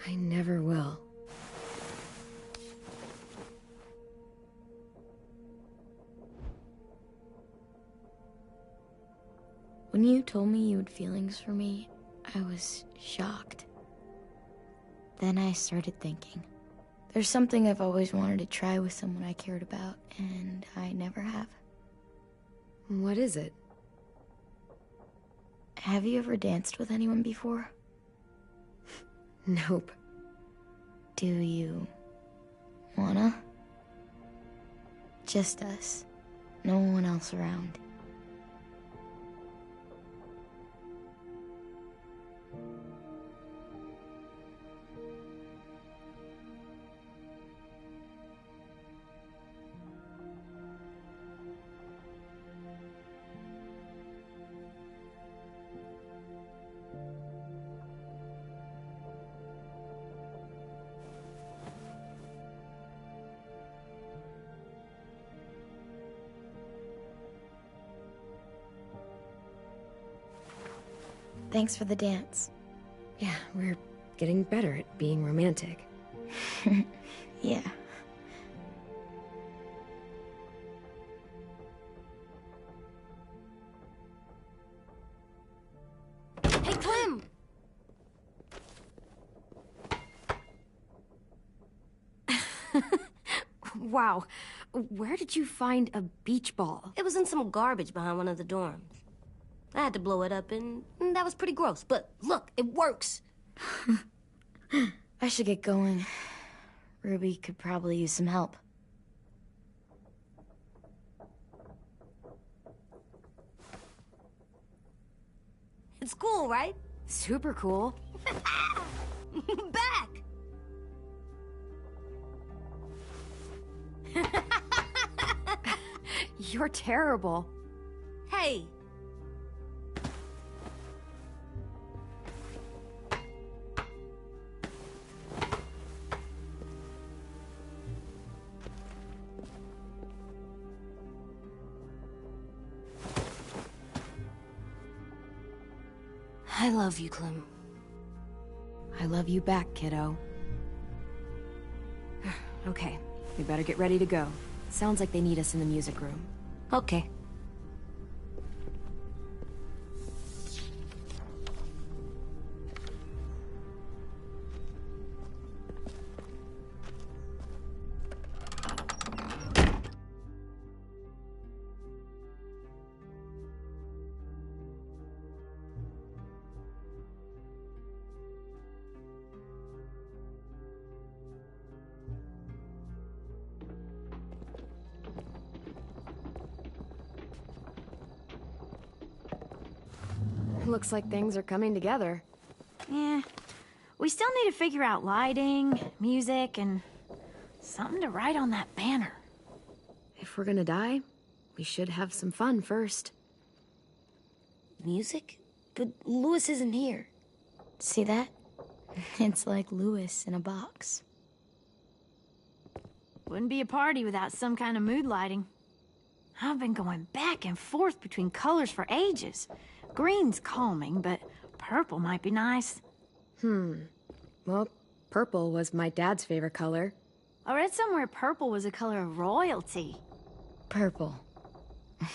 I never will. When you told me you had feelings for me, I was shocked. Then I started thinking. There's something I've always wanted to try with someone I cared about, and I never have. What is it? Have you ever danced with anyone before? Nope. Do you wanna? Just us. No one else around. Thanks for the dance. Yeah, we're getting better at being romantic. Yeah. Hey, Clem! Wow. Where did you find a beach ball? It was in some garbage behind one of the dorms. I had to blow it up, and that was pretty gross. But look, it works. I should get going. Ruby could probably use some help. It's cool, right? Super cool. Back! You're terrible. Hey! I love you, Clem. I love you back, kiddo. Okay, we better get ready to go. Sounds like they need us in the music room. Okay. Looks like things are coming together. Yeah. We still need to figure out lighting, music, and something to write on that banner. If we're gonna die, we should have some fun first. Music? But Louis isn't here. See that? It's like Louis in a box. Wouldn't be a party without some kind of mood lighting. I've been going back and forth between colors for ages. Green's calming, but purple might be nice. Well, purple was my dad's favorite color. I read somewhere purple was a color of royalty. Purple.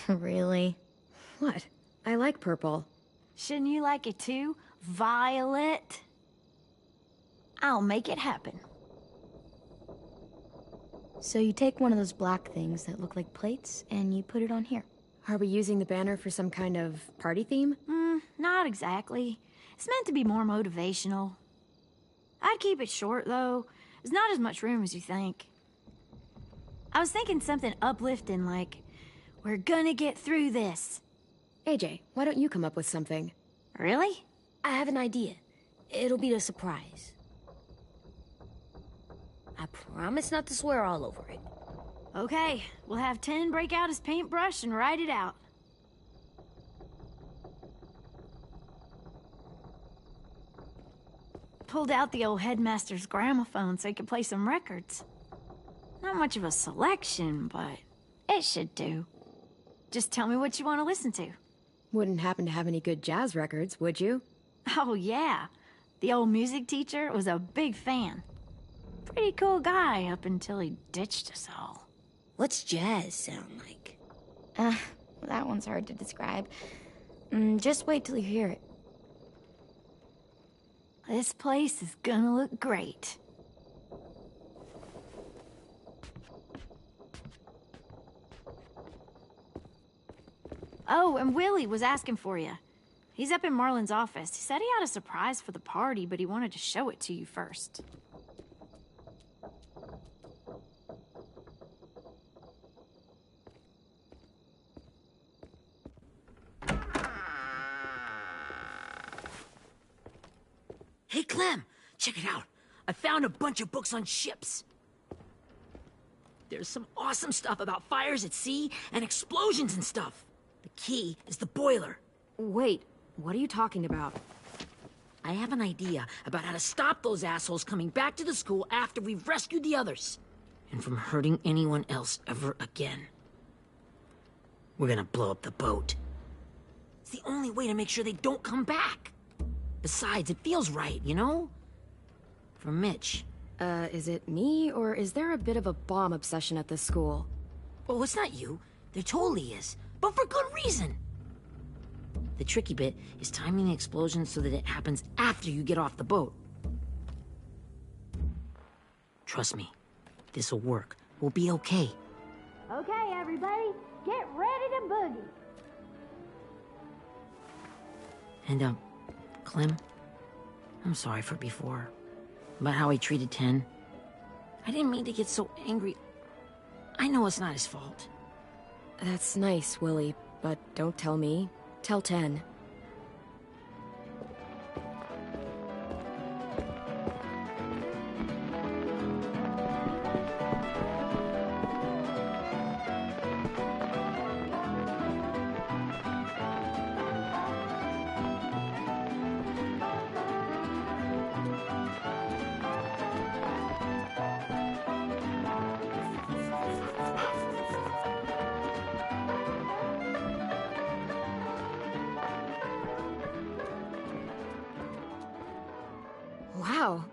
Really? What? I like purple. Shouldn't you like it too? Violet? I'll make it happen. So you take one of those black things that look like plates and you put it on here. Are we using the banner for some kind of party theme? Not exactly. It's meant to be more motivational. I'd keep it short, though. There's not as much room as you think. I was thinking something uplifting like, we're gonna get through this. AJ, why don't you come up with something? Really? I have an idea. It'll be a surprise. I promise not to swear all over it. Okay, we'll have 10 break out his paintbrush and write it out. Pulled out the old headmaster's gramophone so he could play some records. Not much of a selection, but it should do. Just tell me what you want to listen to. Wouldn't happen to have any good jazz records, would you? Oh, yeah. The old music teacher was a big fan. Pretty cool guy up until he ditched us all. What's jazz sound like? That one's hard to describe. Just wait till you hear it. This place is gonna look great. Oh, and Willie was asking for you. He's up in Marlin's office. He said he had a surprise for the party, but he wanted to show it to you first. Hey, Clem, check it out. I found a bunch of books on ships. There's some awesome stuff about fires at sea and explosions and stuff. The key is the boiler. Wait, what are you talking about? I have an idea about how to stop those assholes coming back to the school after we've rescued the others. And from hurting anyone else ever again. We're gonna blow up the boat. It's the only way to make sure they don't come back. Besides, it feels right, you know? For Mitch. Is it me, or is there a bit of a bomb obsession at this school? Oh, it's not you. There totally is. But for good reason. The tricky bit is timing the explosion so that it happens after you get off the boat. Trust me, this'll work. We'll be okay. Okay, everybody, get ready to boogie. And, Clem, I'm sorry for before. About how he treated Ten. I didn't mean to get so angry. I know it's not his fault. That's nice, Willie, but don't tell me. Tell 10. Wow.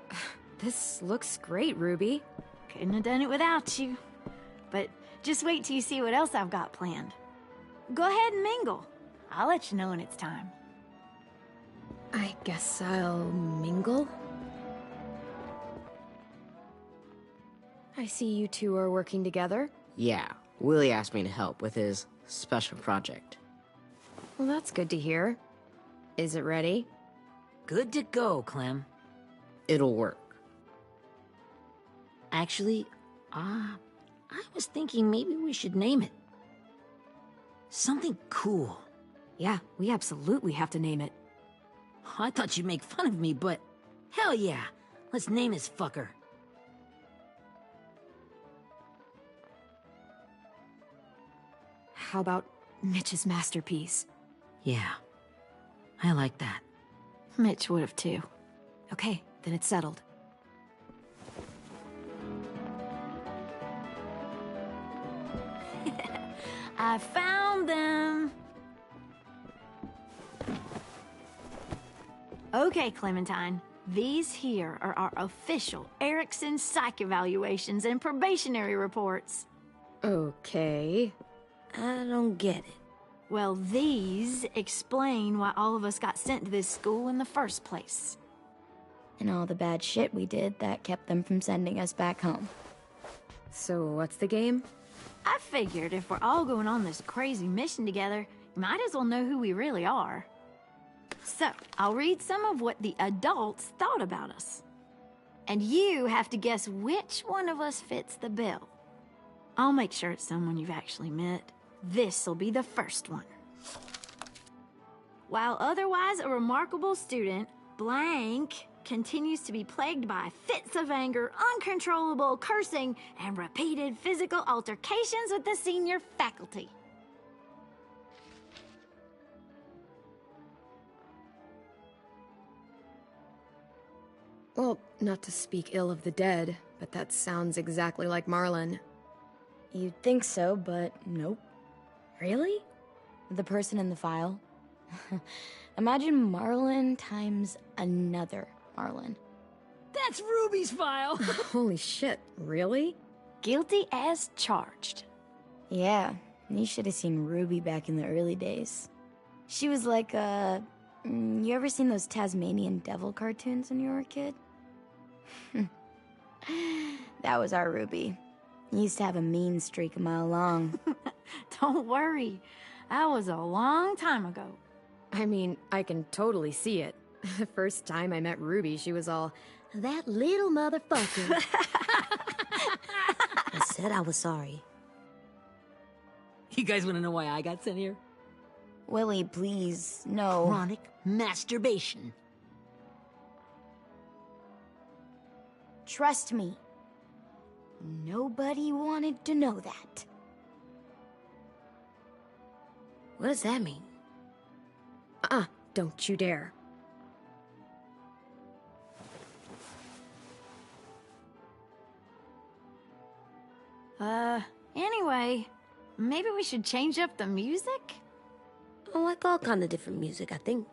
This looks great, Ruby. Couldn't have done it without you. But just wait till you see what else I've got planned. Go ahead and mingle. I'll let you know when it's time. I guess I'll mingle? I see you two are working together. Yeah, Willie asked me to help with his special project. Well, that's good to hear. Is it ready? Good to go, Clem. It'll work. Actually, I was thinking maybe we should name it. Something cool. Yeah, we absolutely have to name it. I thought you'd make fun of me, but hell yeah. Let's name this fucker. How about Mitch's masterpiece? Yeah, I like that. Mitch would have too. Okay, then it's settled. I found them! Okay, Clementine. These here are our official Erickson psych evaluations and probationary reports. Okay. I don't get it. Well, these explain why all of us got sent to this school in the first place. And all the bad shit we did that kept them from sending us back home. So what's the game? I figured if we're all going on this crazy mission together, you might as well know who we really are. So, I'll read some of what the adults thought about us. And you have to guess which one of us fits the bill. I'll make sure it's someone you've actually met. This'll be the first one. While otherwise a remarkable student, blank continues to be plagued by fits of anger, uncontrollable cursing, and repeated physical altercations with the senior faculty. Well, not to speak ill of the dead, but that sounds exactly like Marlon. You'd think so, but nope. Really? The person in the file. Imagine Marlon times another Marlon. That's Ruby's file! Holy shit, really? Guilty as charged. Yeah, you should have seen Ruby back in the early days. She was like, you ever seen those Tasmanian devil cartoons when you were a kid? That was our Ruby. Used to have a mean streak a mile long. Don't worry. That was a long time ago. I mean, I can totally see it. The first time I met Ruby, she was all, "That little motherfucker." I said I was sorry. You guys want to know why I got sent here? Willie, please, no. Chronic masturbation. Trust me. Nobody wanted to know that. What does that mean? Don't you dare. Anyway, maybe we should change up the music? I like all kind of different music, I think.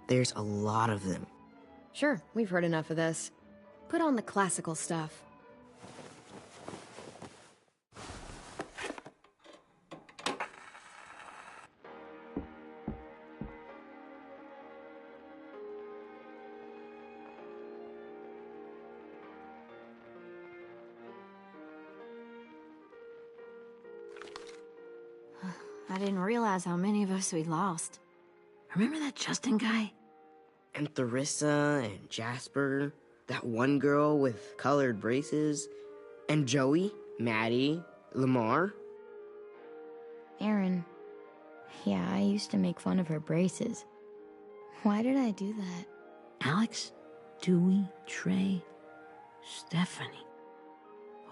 There's a lot of them. Sure, we've heard enough of this. Put on the classical stuff. I didn't realize how many of us we lost. Remember that Justin guy? And Theresa and Jasper, that one girl with colored braces, and Joey, Maddie, Lamar. Aaron. Yeah, I used to make fun of her braces. Why did I do that? Alex, Dewey, Trey, Stephanie.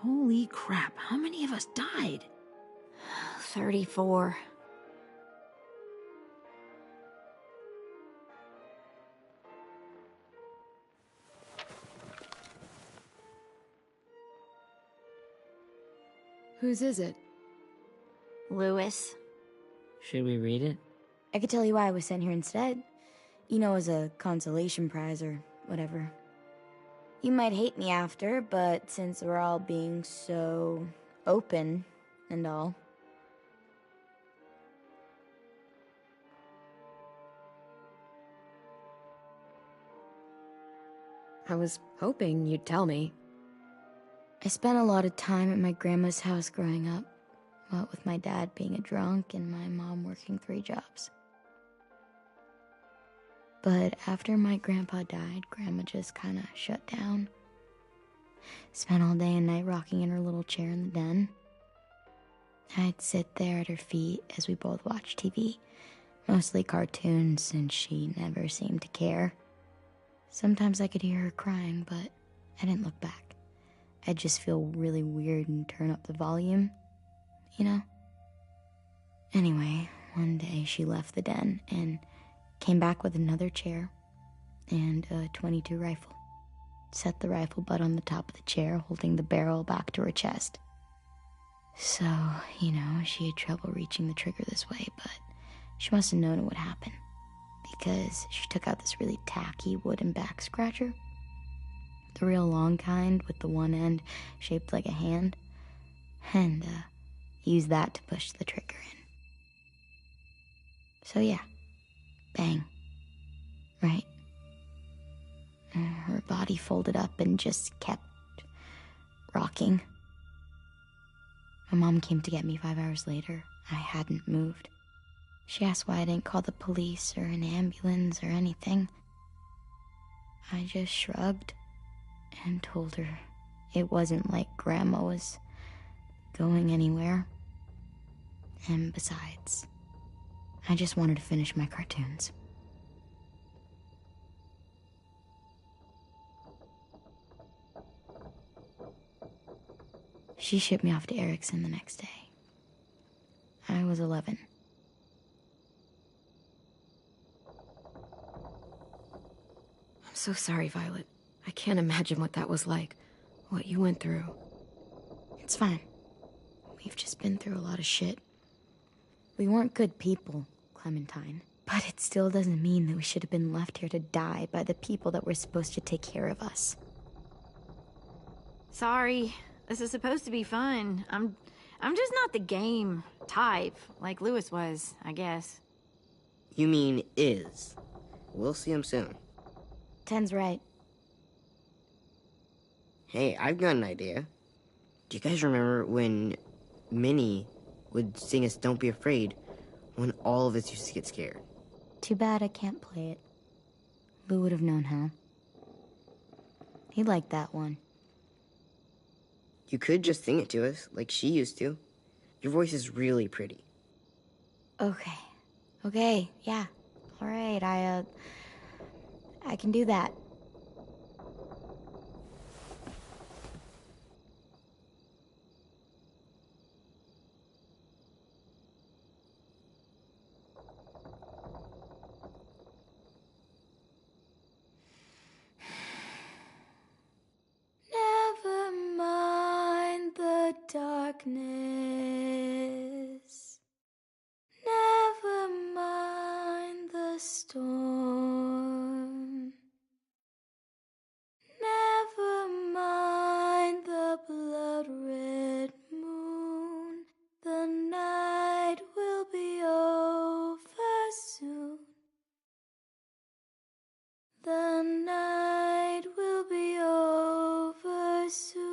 Holy crap, how many of us died? 34. Whose is it? Lewis. Should we read it? I could tell you why I was sent here instead. You know, as a consolation prize or whatever. You might hate me after, but since we're all being so open and all. I was hoping you'd tell me. I spent a lot of time at my grandma's house growing up, what with my dad being a drunk and my mom working 3 jobs. But after my grandpa died, Grandma just kinda shut down. Spent all day and night rocking in her little chair in the den. I'd sit there at her feet as we both watched TV, mostly cartoons since she never seemed to care. Sometimes I could hear her crying, but I didn't look back. I'd just feel really weird and turn up the volume, you know? Anyway, one day she left the den and came back with another chair and a .22 rifle. Set the rifle butt on the top of the chair, holding the barrel back to her chest. So, you know, she had trouble reaching the trigger this way, but she must have known it would happen, because she took out this really tacky wooden back scratcher. The real long kind with the one end shaped like a hand, and used that to push the trigger in. So yeah, bang, right? Her body folded up and just kept rocking. My mom came to get me 5 hours later. I hadn't moved. She asked why I didn't call the police or an ambulance or anything. I just shrugged and told her it wasn't like Grandma was going anywhere. And besides, I just wanted to finish my cartoons. She shipped me off to Erickson the next day. I was 11. I'm so sorry, Violet. I can't imagine what that was like. What you went through. It's fine. We've just been through a lot of shit. We weren't good people, Clementine. But it still doesn't mean that we should have been left here to die by the people that were supposed to take care of us. Sorry. This is supposed to be fun. I'm just not the game type, like Lewis was, I guess. You mean is. We'll see him soon. Ten's right. Hey, I've got an idea. Do you guys remember when Minnie would sing us Don't Be Afraid when all of us used to get scared? Too bad I can't play it. Lou would have known how. He liked that one. You could just sing it to us, like she used to. Your voice is really pretty. Okay, yeah. All right, I can do that. Never mind the darkness. Never mind the storm. Never mind the blood-red moon. The night will be over soon. The night will be over soon.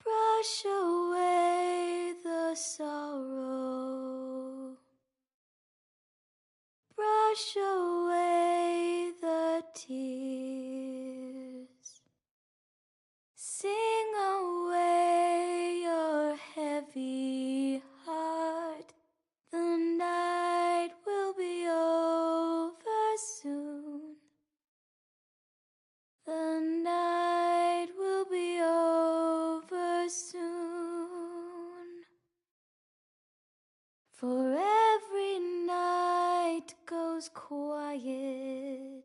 Brush away the sorrow. Brush away the tears. Sing away your heavy heart. The night will be over soon. The night will be over soon. For every night goes quiet,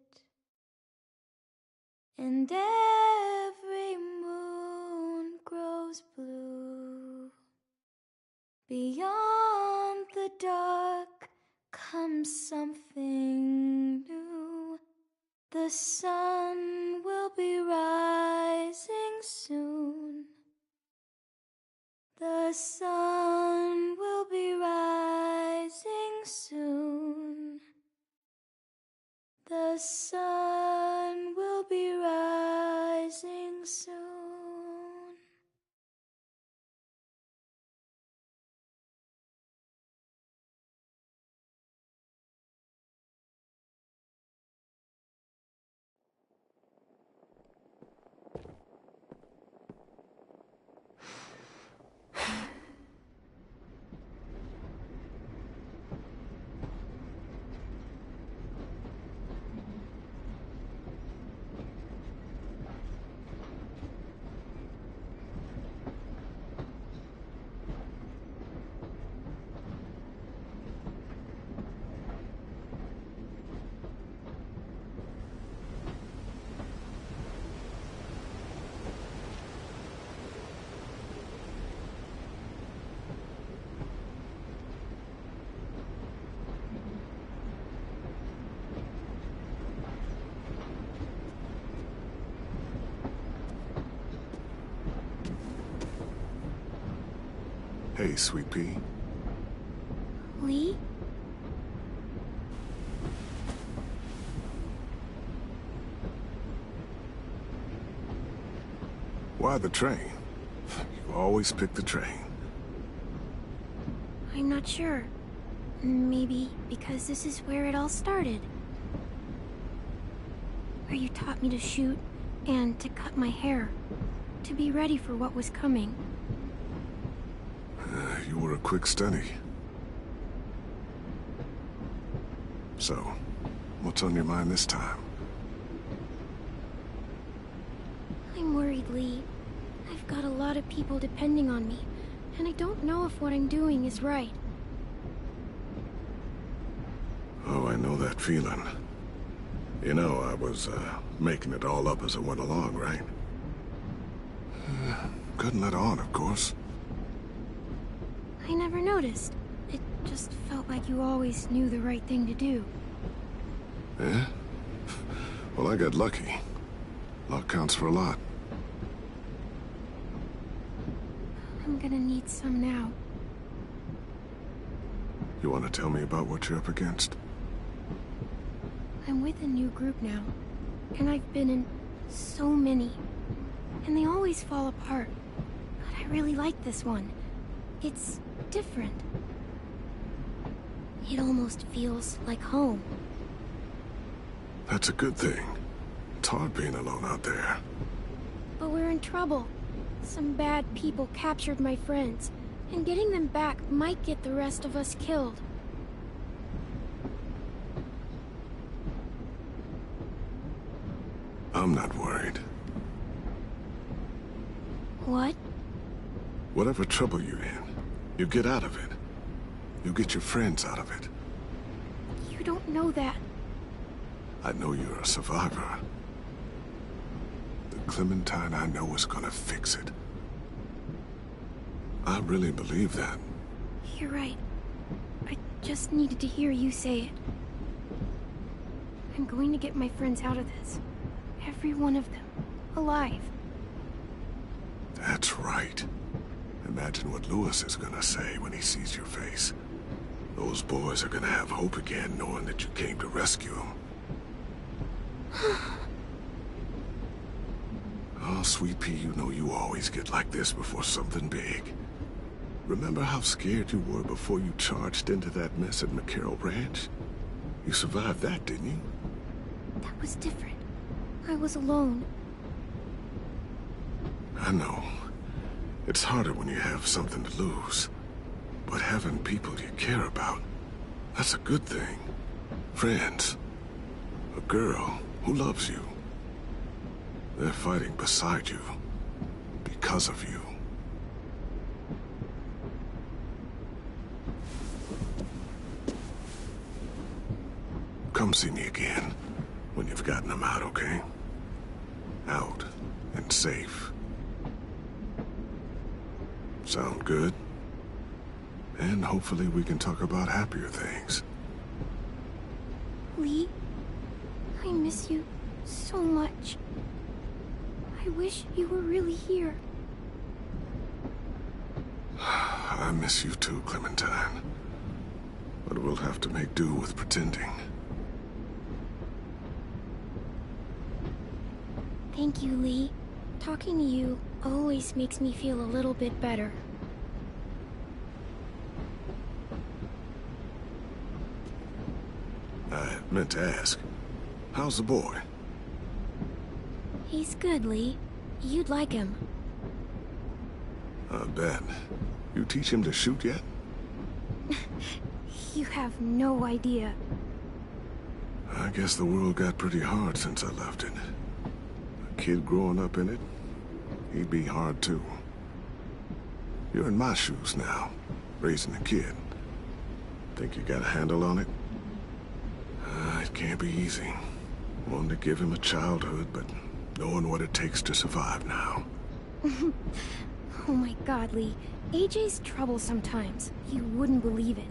and every moon grows blue. Beyond the dark comes something new. The sun will be rising soon. The sun will be rising soon. The sun will be rising soon. Hey, Sweet Pea. Lee? Why the train? You always pick the train. I'm not sure. Maybe because this is where it all started. Where you taught me to shoot and to cut my hair. To be ready for what was coming. You were a quick study. So, what's on your mind this time? I'm worried, Lee. I've got a lot of people depending on me, and I don't know if what I'm doing is right. Oh, I know that feeling. You know, I was, making it all up as I went along, right? Couldn't let on, of course. I never noticed. It just felt like you always knew the right thing to do. Yeah? Well, I got lucky. Luck counts for a lot. I'm gonna need some now. You want to tell me about what you're up against? I'm with a new group now, and I've been in so many. And they always fall apart. But I really like this one. It's different. It almost feels like home. That's a good thing. It's hard being alone out there. But we're in trouble. Some bad people captured my friends, and getting them back might get the rest of us killed. I'm not worried. What? Whatever trouble you're in, you get out of it. You get your friends out of it. You don't know that. I know you're a survivor. The Clementine I know is gonna fix it. I really believe that. You're right. I just needed to hear you say it. I'm going to get my friends out of this. Every one of them. Alive. That's right. Imagine what Lewis is gonna say when he sees your face. Those boys are gonna have hope again, knowing that you came to rescue them. Oh, Sweet Pea, you know you always get like this before something big. Remember how scared you were before you charged into that mess at McCarroll Ranch? You survived that, didn't you? That was different. I was alone. I know. It's harder when you have something to lose. But having people you care about, that's a good thing. Friends. A girl who loves you. They're fighting beside you. Because of you. Come see me again when you've gotten them out, okay? Out and safe. Sound good? And hopefully we can talk about happier things. Lee, I miss you so much. I wish you were really here. I miss you too, Clementine. But we'll have to make do with pretending. Thank you, Lee. Talking to you always makes me feel a little bit better. I meant to ask, how's the boy? He's good, Lee. You'd like him. I bet. You teach him to shoot yet? You have no idea. I guess the world got pretty hard since I left it. A kid growing up in it, he'd be hard too. You're in my shoes now, raising a kid. Think you got a handle on it? It can't be easy. Wanting to give him a childhood, but knowing what it takes to survive now. Oh my god, Lee. AJ's trouble sometimes. You wouldn't believe it.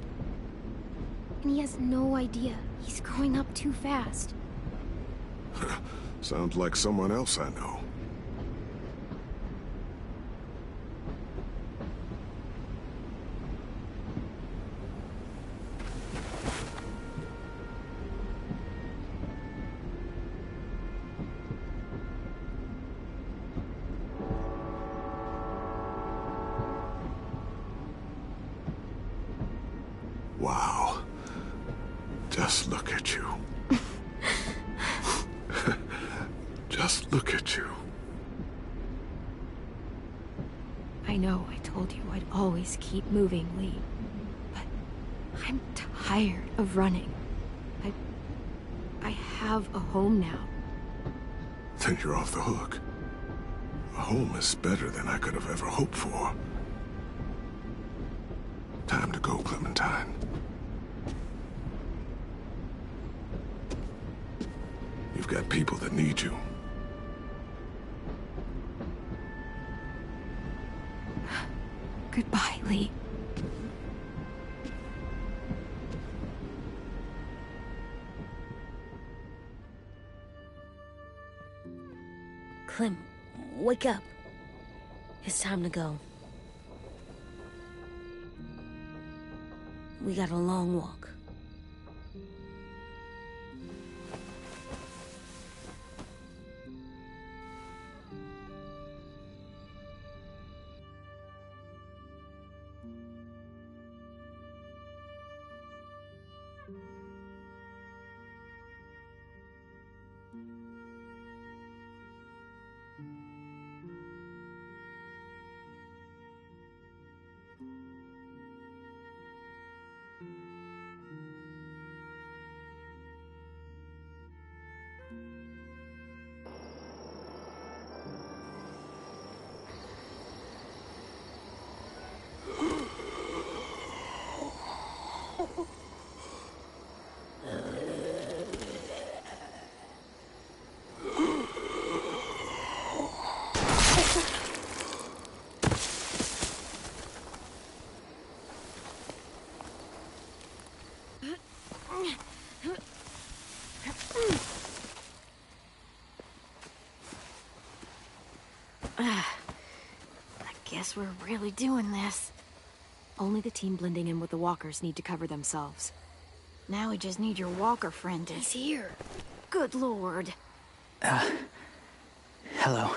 And he has no idea. He's growing up too fast. Sounds like someone else I know. Wow. Just look at you. Just look at you. I know I told you I'd always keep moving, Lee. But I'm tired of running. I have a home now. Then you're off the hook. A home is better than I could have ever hoped for. Time to go, Clementine. You've got people that need you. Goodbye, Lee. Clem, wake up. It's time to go. We got a long walk. I guess we're really doing this. Only the team blending in with the walkers need to cover themselves. Now we just need your walker friend to... He's here. Good lord. Hello.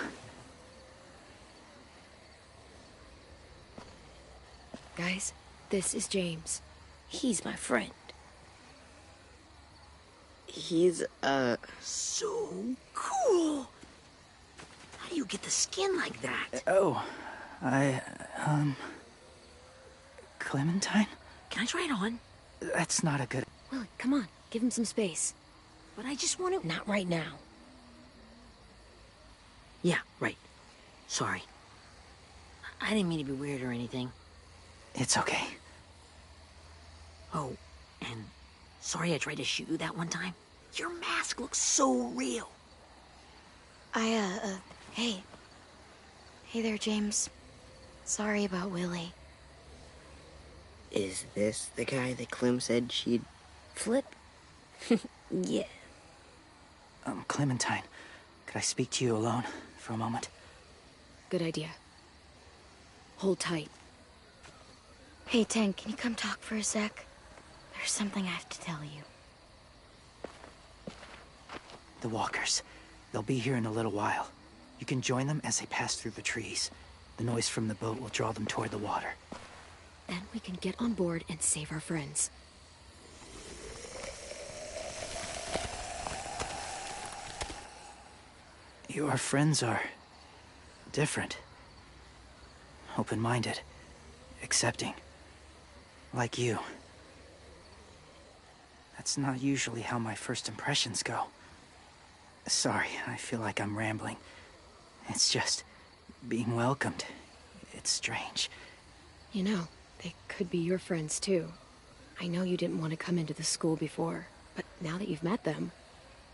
Guys, this is James. He's my friend. He's, so cool. How do you get the skin like that? Oh, Clementine? Can I try it on? That's not a good... Willie, come on. Give him some space. But I just want to... Not right now. Yeah, right. Sorry. I didn't mean to be weird or anything. It's okay. Oh, and sorry I tried to shoot you that one time. Your mask looks so real. Hey. Hey there, James. Sorry about Willie. Is this the guy that Clem said she'd flip? Yeah. Clementine, could I speak to you alone for a moment? Good idea. Hold tight. Hey, Tank, can you come talk for a sec? There's something I have to tell you. The walkers. They'll be here in a little while. You can join them as they pass through the trees. The noise from the boat will draw them toward the water. Then we can get on board and save our friends. Your friends are different. Open-minded. Accepting. Like you. That's not usually how my first impressions go. Sorry, I feel like I'm rambling. It's just being welcomed. It's strange. You know, they could be your friends too. I know you didn't want to come into the school before, but now that you've met them...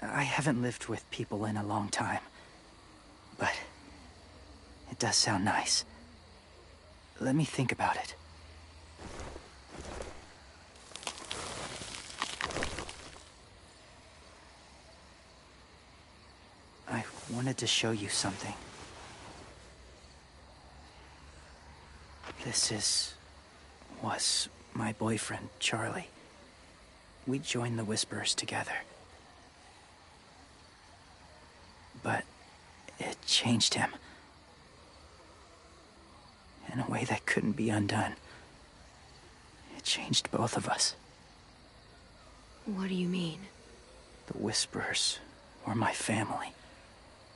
I haven't lived with people in a long time. But it does sound nice. Let me think about it. I wanted to show you something. was my boyfriend, Charlie. We joined the Whisperers together. But it changed him. In a way that couldn't be undone. It changed both of us. What do you mean? The Whisperers were my family.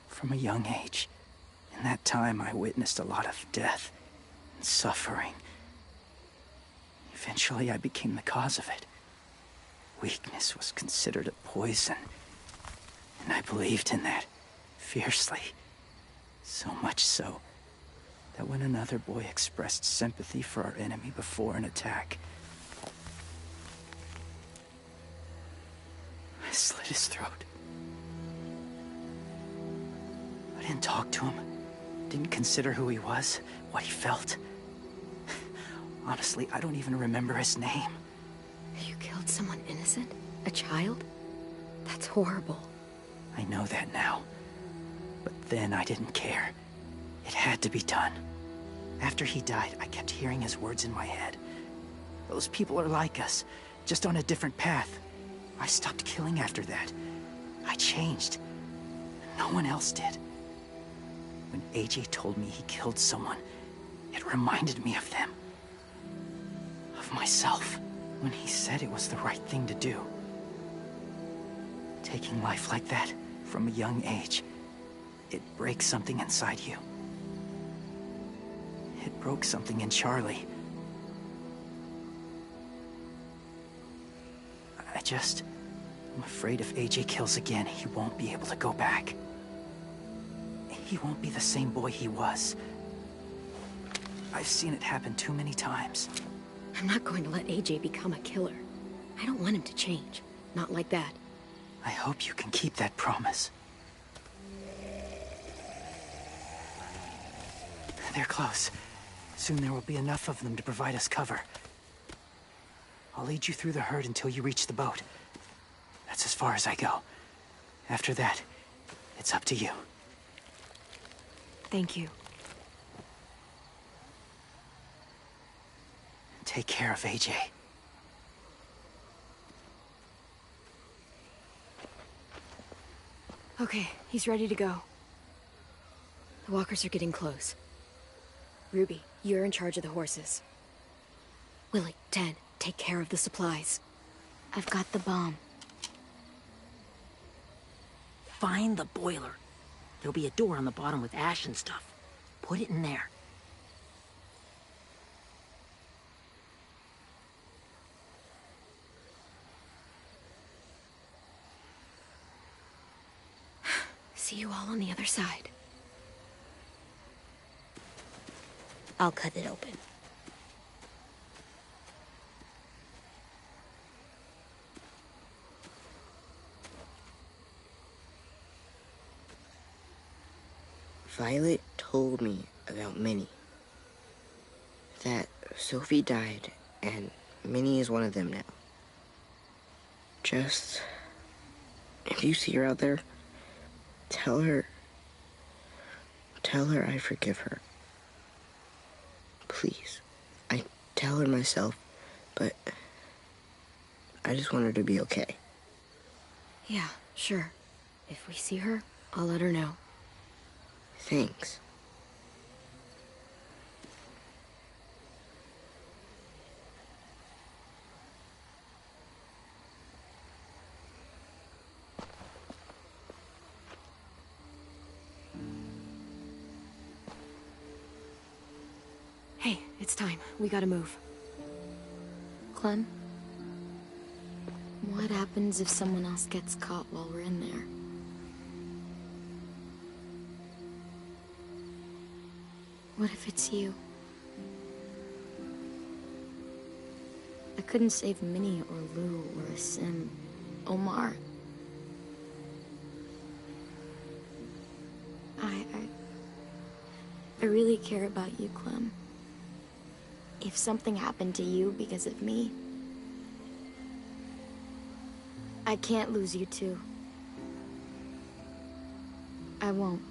From a young age. In that time, I witnessed a lot of death and suffering. Eventually, I became the cause of it. Weakness was considered a poison. And I believed in that, fiercely. So much so, that when another boy expressed sympathy for our enemy before an attack, I slit his throat. I didn't talk to him. Didn't consider who he was, what he felt. Honestly, I don't even remember his name. You killed someone innocent? A child? That's horrible. I know that now. But then I didn't care. It had to be done. After he died, I kept hearing his words in my head. Those people are like us, just on a different path. I stopped killing after that. I changed. No one else did. When AJ told me he killed someone, it reminded me of them. Of myself. When he said it was the right thing to do. Taking life like that, from a young age, it breaks something inside you. It broke something in Charlie. I'm afraid if AJ kills again, he won't be able to go back. He won't be the same boy he was. I've seen it happen too many times. I'm not going to let AJ become a killer. I don't want him to change. Not like that. I hope you can keep that promise. They're close. Soon there will be enough of them to provide us cover. I'll lead you through the herd until you reach the boat. That's as far as I go. After that, it's up to you. Thank you. Take care of AJ. Okay, he's ready to go. The walkers are getting close. Ruby, you're in charge of the horses. Willie, Ted, take care of the supplies. I've got the bomb. Find the boiler. There'll be a door on the bottom with ash and stuff. Put it in there. See you all on the other side. I'll cut it open. Violet told me about Minnie. That Sophie died, and Minnie is one of them now. Just... if you see her out there, Tell her I forgive her. Please. I tell her myself, but I just want her to be okay. Yeah, sure. If we see her, I'll let her know. Thanks. Hey, it's time. We gotta move. Clem? What happens if someone else gets caught while we're in there? What if it's you? I couldn't save Minnie or Lou or Sim. Omar. I really care about you, Clem. If something happened to you because of me, I can't lose you too. I won't.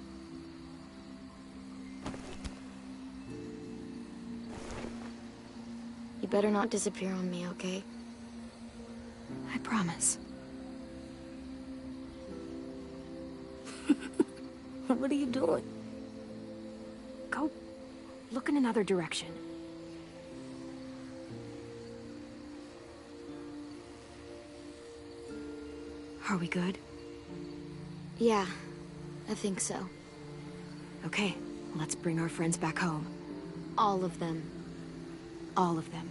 You better not disappear on me, okay? I promise. What are you doing? Go look in another direction. Are we good? Yeah, I think so. Okay, let's bring our friends back home. All of them. All of them.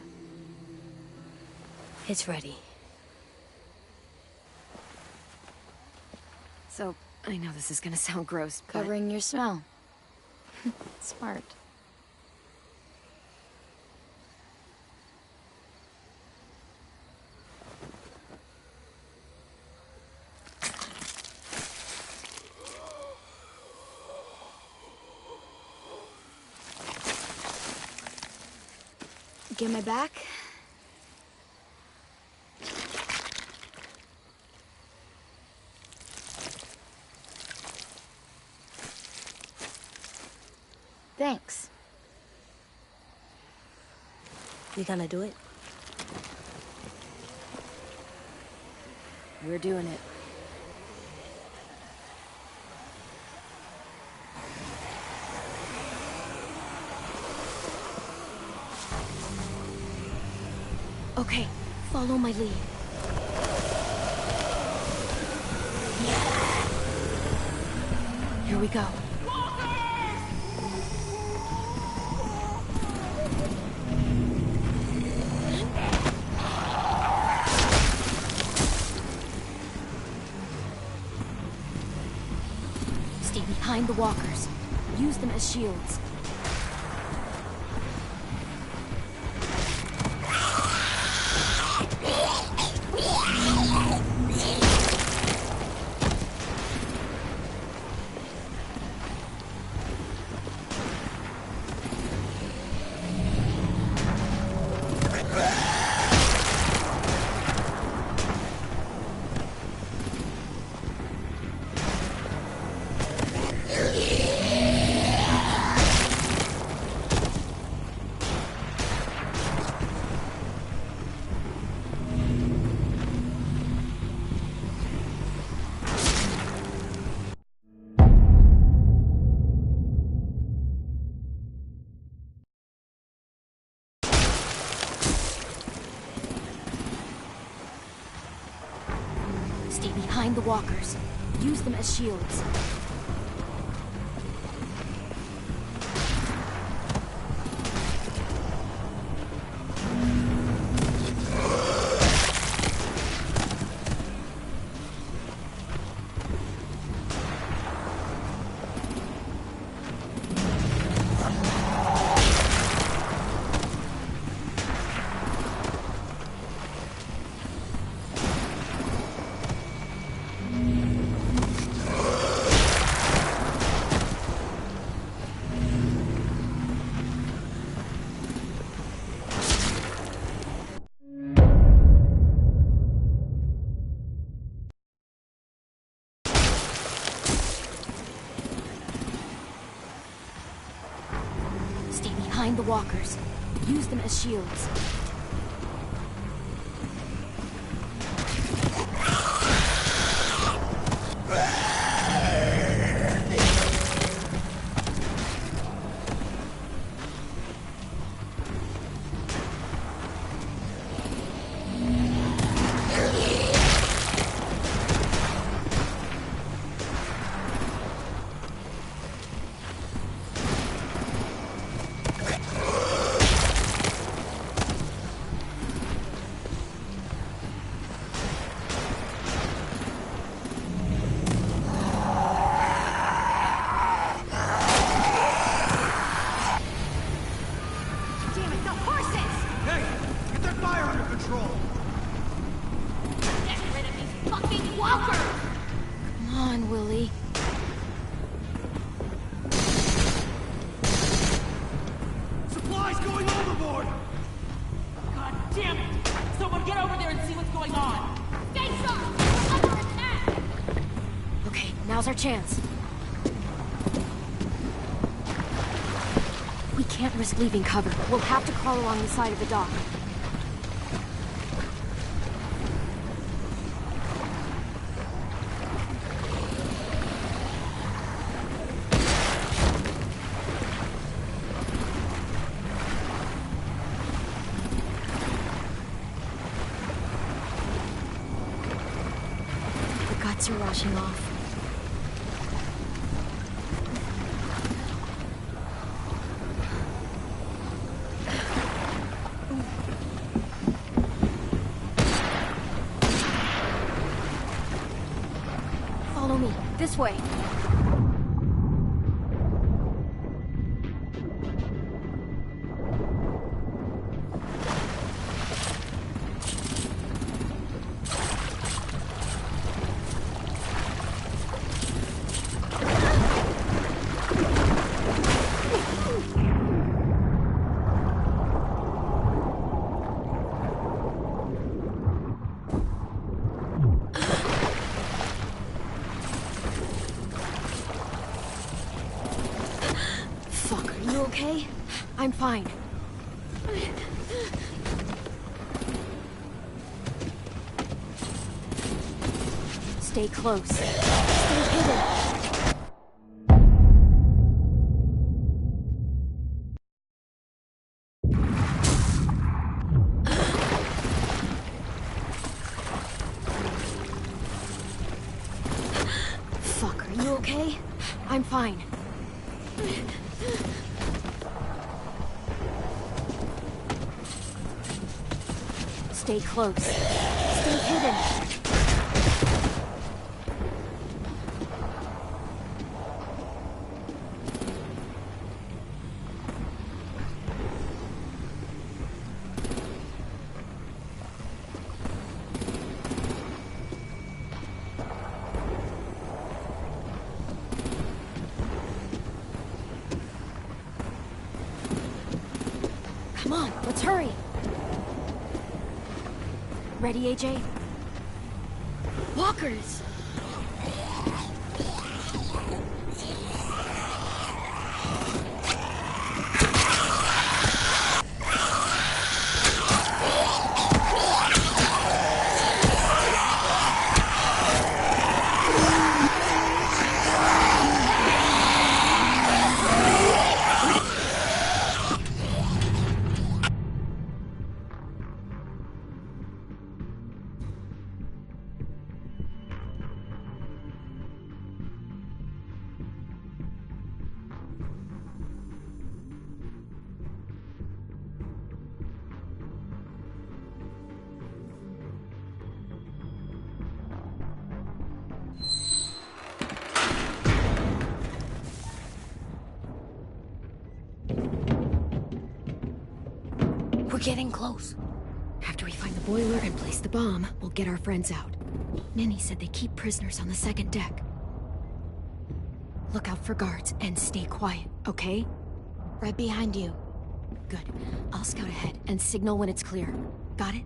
It's ready. So, I know this is gonna sound gross, but... Covering your smell. Smart. Get my back? Thanks. We gonna do it? We're doing it. Okay, follow my lead. Here we go. Stay behind the walkers. Use them as shields. Stay behind the walkers. Use them as shields. the walkers. Use them as shields. Now's our chance. We can't risk leaving cover. We'll have to crawl along the side of the dock. The guts are washing off. This way. Okay? I'm fine. Stay close. Stay hidden. Fuck, are you okay? I'm fine. Stay close. Stay hidden. Come on, let's hurry. Ready, AJ? Walkers! We're getting close. After we find the boiler and place the bomb, we'll get our friends out. Ninny said they keep prisoners on the second deck. Look out for guards and stay quiet, okay? Right behind you. Good. I'll scout ahead and signal when it's clear. Got it?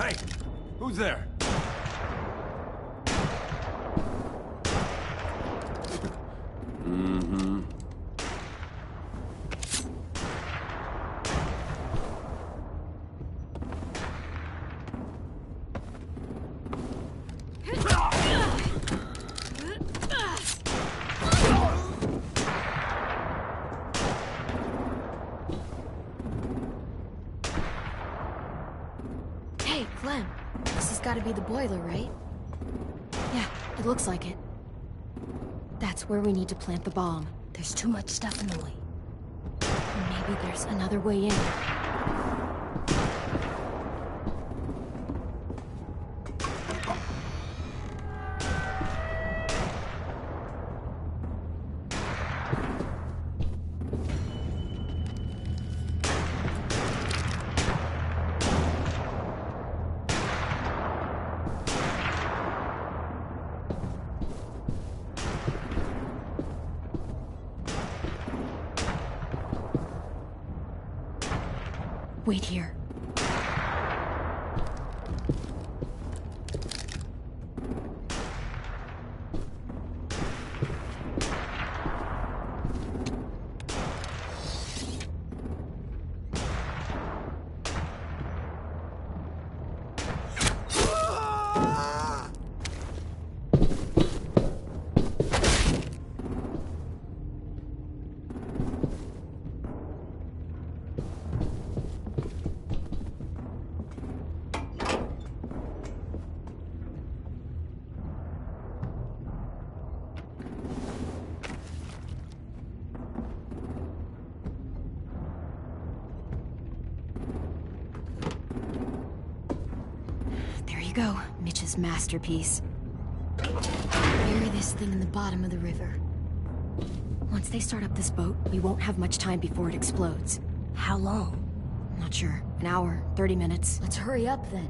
Hey, who's there? Mm-hmm. Hey, Clem. This has got to be the boiler, right? Yeah, it looks like it. That's where we need to plant the bomb. There's too much stuff in the way. Maybe there's another way in. Wait here. There you go, Mitch's masterpiece. Bury this thing in the bottom of the river. Once they start up this boat, we won't have much time before it explodes. How long? Not sure. An hour, 30 minutes. Let's hurry up then.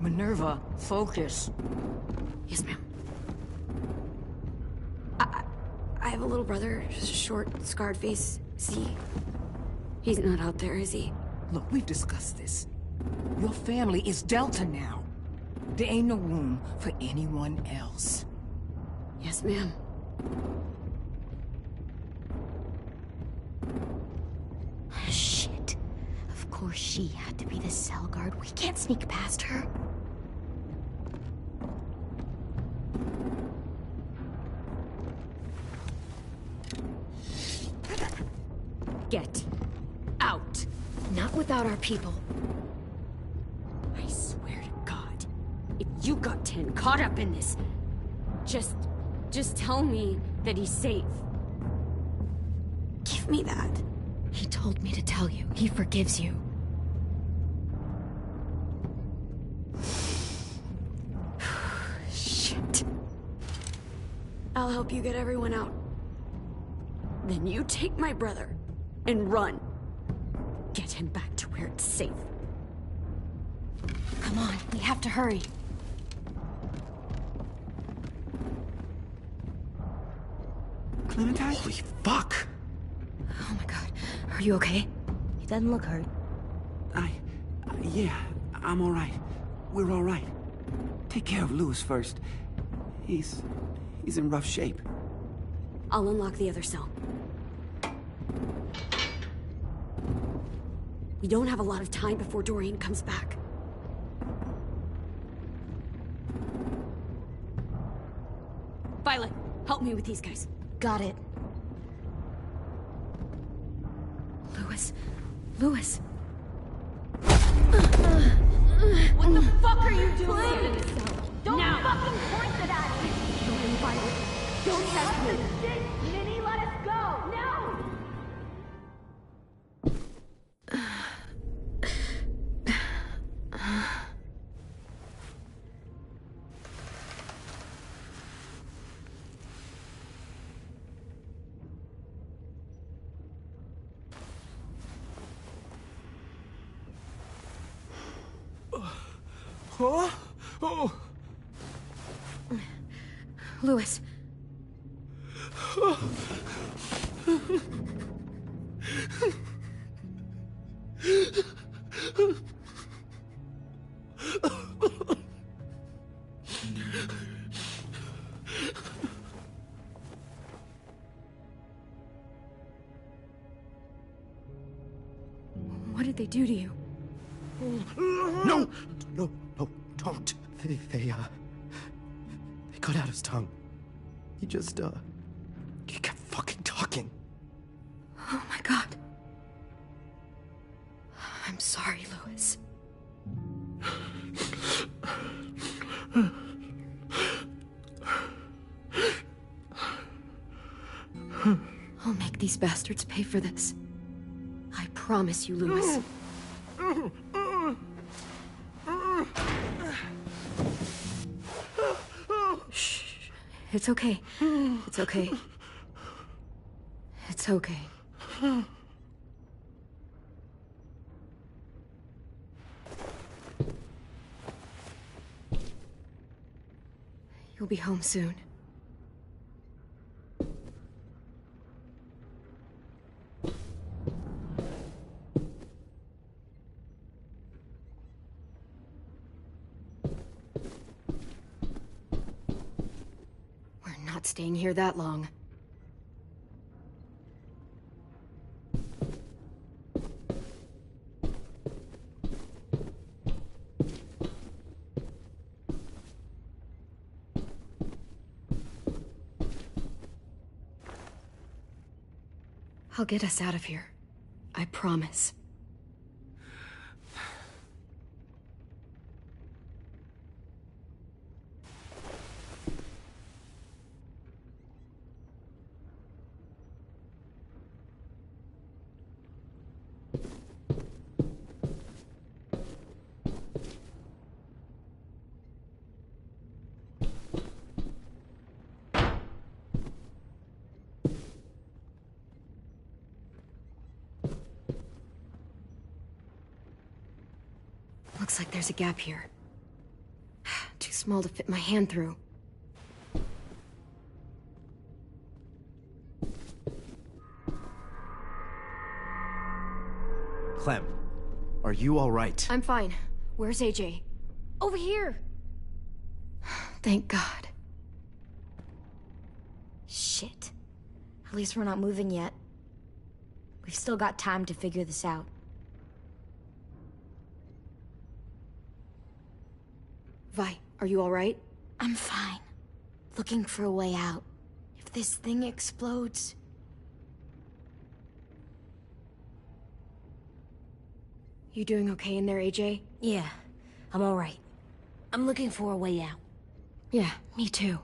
Minerva, focus. Yes, ma'am. I have a little brother, short, scarred face. He's not out there, is he? Look, we've discussed this. Your family is Delta now. There ain't no room for anyone else. Yes, ma'am. Shit. Of course she had to be the cell guard. We can't sneak past her. Get out. Not without our people. I swear to God, if you got 10 caught up in this, just tell me that he's safe. Give me that. He told me to tell you. He forgives you. Shit. I'll help you get everyone out. Then you take my brother and run. Get him back to where it's safe. Come on, we have to hurry. Clementine? Holy fuck! Oh my god. Are you okay? He doesn't look hurt. Yeah, I'm all right. We're all right. Take care of Louis first. He's in rough shape. I'll unlock the other cell. We don't have a lot of time before Dorian comes back. Violet, help me with these guys. Got it. Louis. What the fuck are you doing? Don't Now. fucking point it at me! Dorian, Violet, don't test me. Minnie, let us go! No! Huh? Oh. Louis. What did they do to you? No! No, don't. They cut out his tongue. He just, he kept fucking talking. Oh my god. I'm sorry, Louis. I'll make these bastards pay for this. I promise you, Louis. Shh. It's okay. It's okay. It's okay. You'll be home soon. We're not staying here that long. I'll get us out of here. I promise. Looks like there's a gap here. Too small to fit my hand through. Clem, are you all right? I'm fine. Where's AJ? Over here! Thank God. Shit. At least we're not moving yet. We've still got time to figure this out. Vi, are you all right? I'm fine. Looking for a way out. If this thing explodes... You doing okay in there, AJ? Yeah, I'm alright. I'm looking for a way out. Yeah, me too.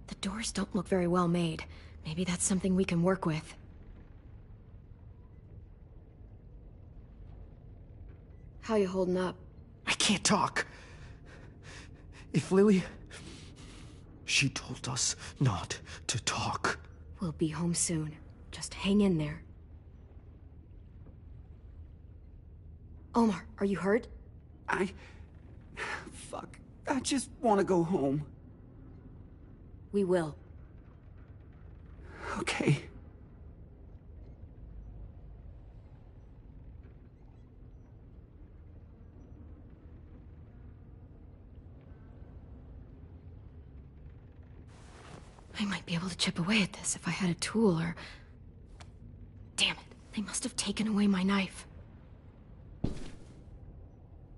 The doors don't look very well made. Maybe that's something we can work with. How you holding up? I can't talk. If Lily... She told us not to talk. We'll be home soon. Just hang in there. Omar, are you hurt? Fuck. I just want to go home. We will. Okay. I might be able to chip away at this if I had a tool or... Damn it. They must have taken away my knife.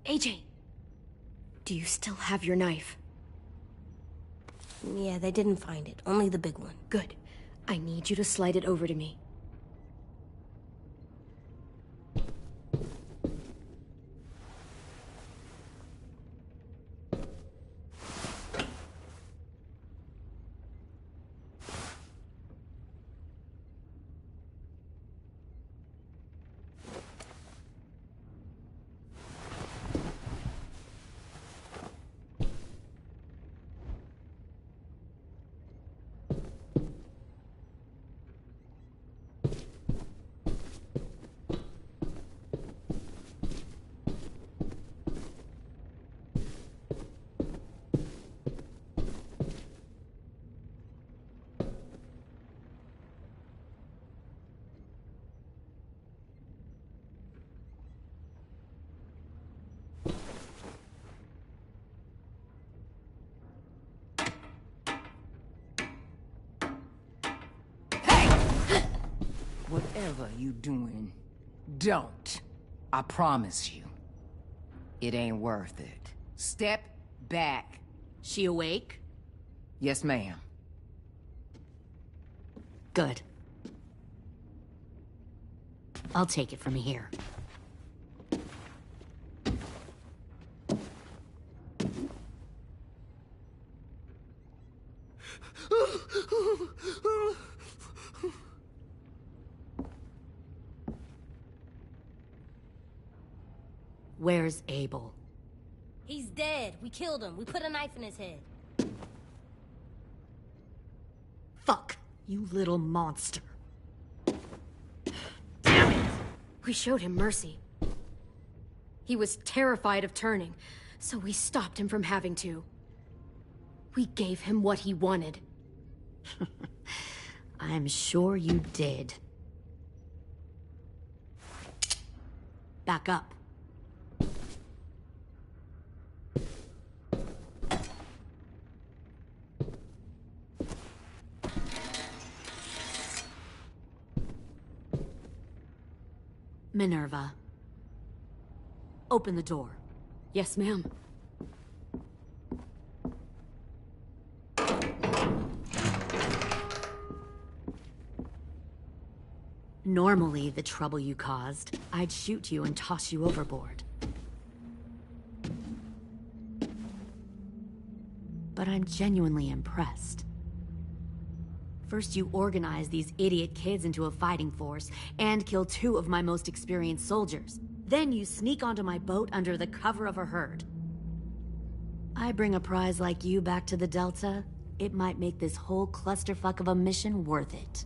AJ! Do you still have your knife? Yeah, they didn't find it. Only the big one. Good. I need you to slide it over to me. Whatever you doing, don't. I promise you. It ain't worth it. Step back. She awake? Yes, ma'am. Good. I'll take it from here. Where's Abel? He's dead. We killed him. We put a knife in his head. Fuck, you little monster. Damn it! We showed him mercy. He was terrified of turning, so we stopped him from having to. We gave him what he wanted. I'm sure you did. Back up. Minerva. Open the door. Yes, ma'am. Normally, the trouble you caused, I'd shoot you and toss you overboard. But I'm genuinely impressed. First, you organize these idiot kids into a fighting force and kill 2 of my most experienced soldiers. Then you sneak onto my boat under the cover of a herd. I bring a prize like you back to the Delta, it might make this whole clusterfuck of a mission worth it.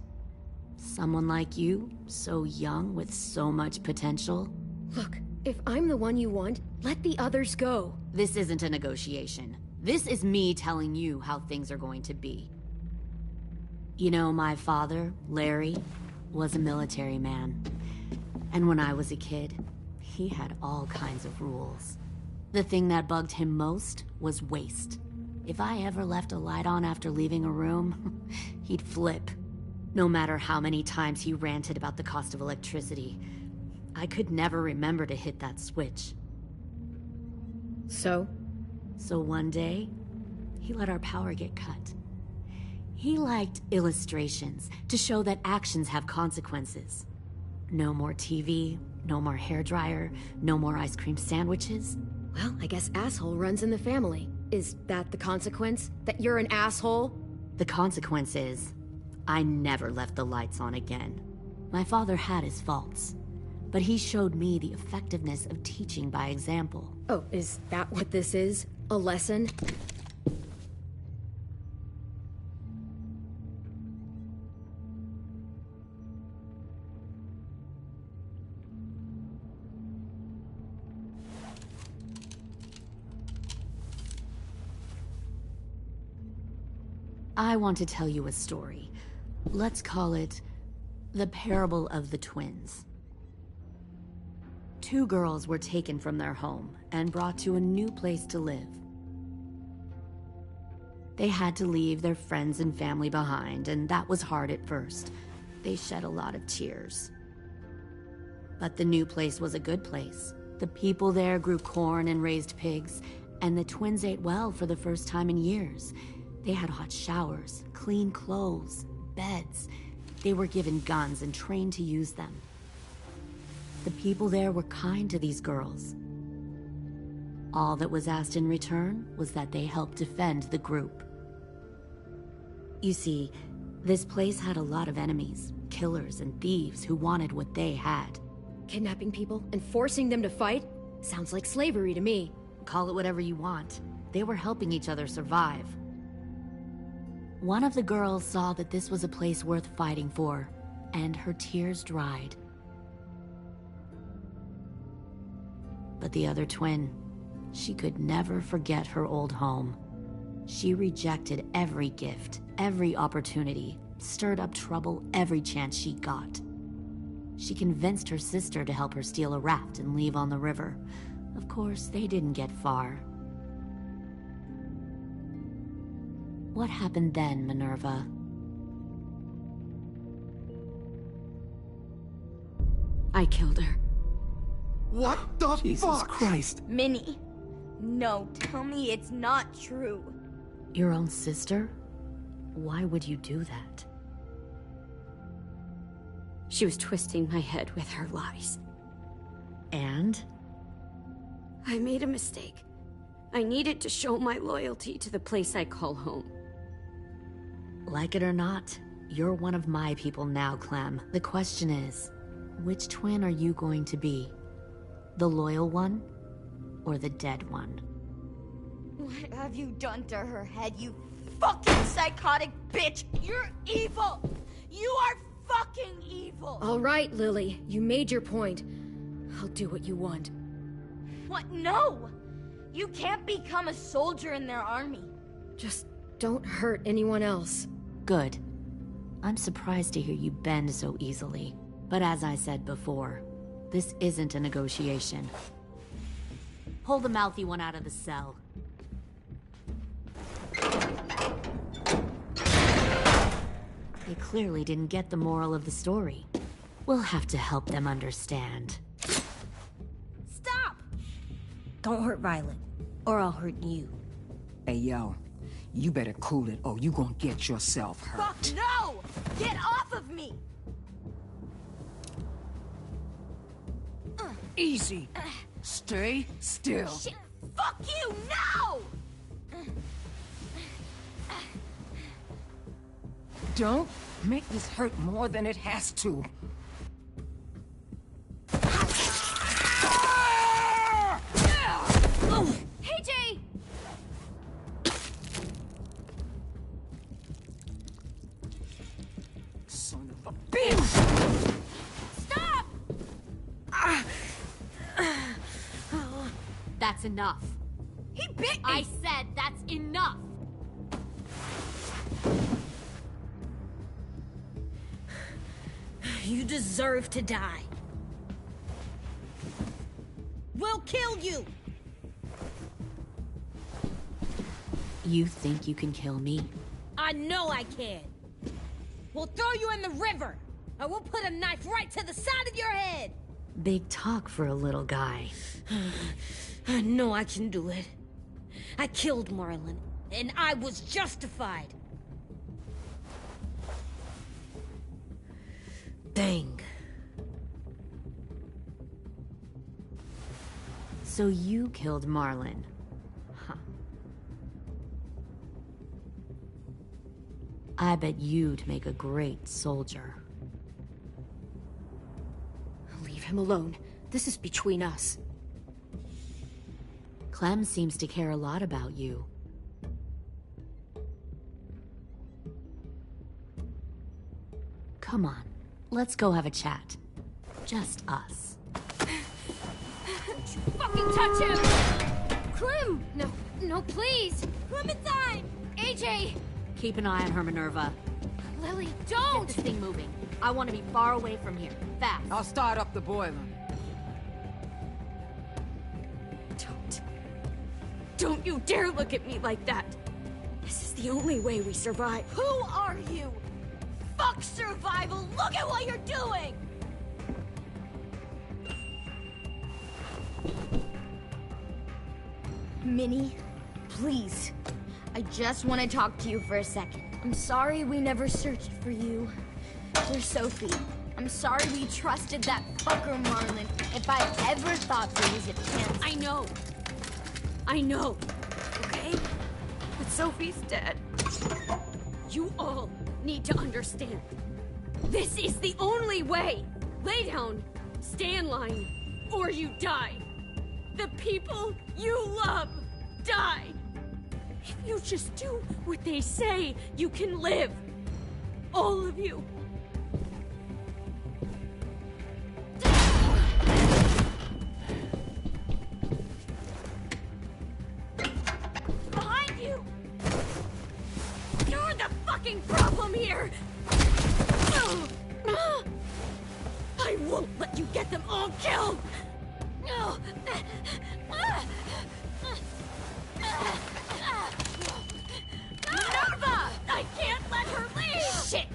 Someone like you, so young with so much potential. Look, if I'm the one you want, let the others go. This isn't a negotiation. This is me telling you how things are going to be. You know, my father, Larry, was a military man. And when I was a kid, he had all kinds of rules. The thing that bugged him most was waste. If I ever left a light on after leaving a room, he'd flip. No matter how many times he ranted about the cost of electricity, I could never remember to hit that switch. So? So one day, he let our power get cut. He liked illustrations to show that actions have consequences. No more TV, no more hairdryer, no more ice cream sandwiches. Well, I guess asshole runs in the family. Is that the consequence? That you're an asshole? The consequence is, I never left the lights on again. My father had his faults, but he showed me the effectiveness of teaching by example. Oh, is that what this is? A lesson? I want to tell you a story. Let's call it the Parable of the Twins. 2 girls were taken from their home and brought to a new place to live. They had to leave their friends and family behind, and that was hard at first. They shed a lot of tears. But the new place was a good place. The people there grew corn and raised pigs, and the twins ate well for the first time in years. They had hot showers, clean clothes, beds. They were given guns and trained to use them. The people there were kind to these girls. All that was asked in return was that they help defend the group. You see, this place had a lot of enemies, killers and thieves who wanted what they had. Kidnapping people and forcing them to fight? Sounds like slavery to me. Call it whatever you want. They were helping each other survive. One of the girls saw that this was a place worth fighting for, and her tears dried. But the other twin, she could never forget her old home. She rejected every gift, every opportunity, stirred up trouble every chance she got. She convinced her sister to help her steal a raft and leave on the river. Of course, they didn't get far. What happened then, Minerva? I killed her. What the Jesus fuck? Christ. Minnie, no, tell me it's not true. Your own sister? Why would you do that? She was twisting my head with her lies. And? I made a mistake. I needed to show my loyalty to the place I call home. Like it or not, you're one of my people now, Clem. The question is, which twin are you going to be? The loyal one, or the dead one? What have you done to her head, you fucking psychotic bitch? You're evil! You are fucking evil! All right, Lily, you made your point. I'll do what you want. What? No! You can't become a soldier in their army. Just don't hurt anyone else. Good. I'm surprised to hear you bend so easily. But as I said before, this isn't a negotiation. Pull the mouthy one out of the cell. They clearly didn't get the moral of the story. We'll have to help them understand. Stop! Don't hurt Violet, or I'll hurt you. Hey, yo. You better cool it, or you gonna get yourself hurt. Fuck no! Get off of me! Easy. Stay still. Shit! Fuck you! No! Don't make this hurt more than it has to. Hey, Jay! Son of a bitch! Stop! That's enough. He bit me! I said that's enough! You deserve to die. We'll kill you! You think you can kill me? I know I can. We'll throw you in the river, and we'll put a knife right to the side of your head. Big talk for a little guy. I know I can do it. I killed Marlon, and I was justified. Dang. So you killed Marlon. Huh. I bet you'd make a great soldier. Leave him alone. This is between us. Clem seems to care a lot about you. Come on, let's go have a chat. Just us. Fucking touch him! Clem! No, please! Clementine! AJ! Keep an eye on her, Minerva. Lily, Get don't! this thing moving. I want to be far away from here. Fast. I'll start up the boiler. Don't you dare look at me like that! This is the only way we survive. Who are you? Fuck survival! Look at what you're doing! Minnie, please. I just want to talk to you for a second. I'm sorry we never searched for you. Dear Sophie, I'm sorry we trusted that fucker Marlon. If I ever thought there was a chance... I know, okay? But Sophie's dead. You all need to understand. This is the only way! Lay down, stay in line, or you die. The people you love die. If you just do what they say, you can live. All of you. Behind you! You're the fucking problem here! I won't let you get them all killed! Minerva! I can't let her leave! Shit!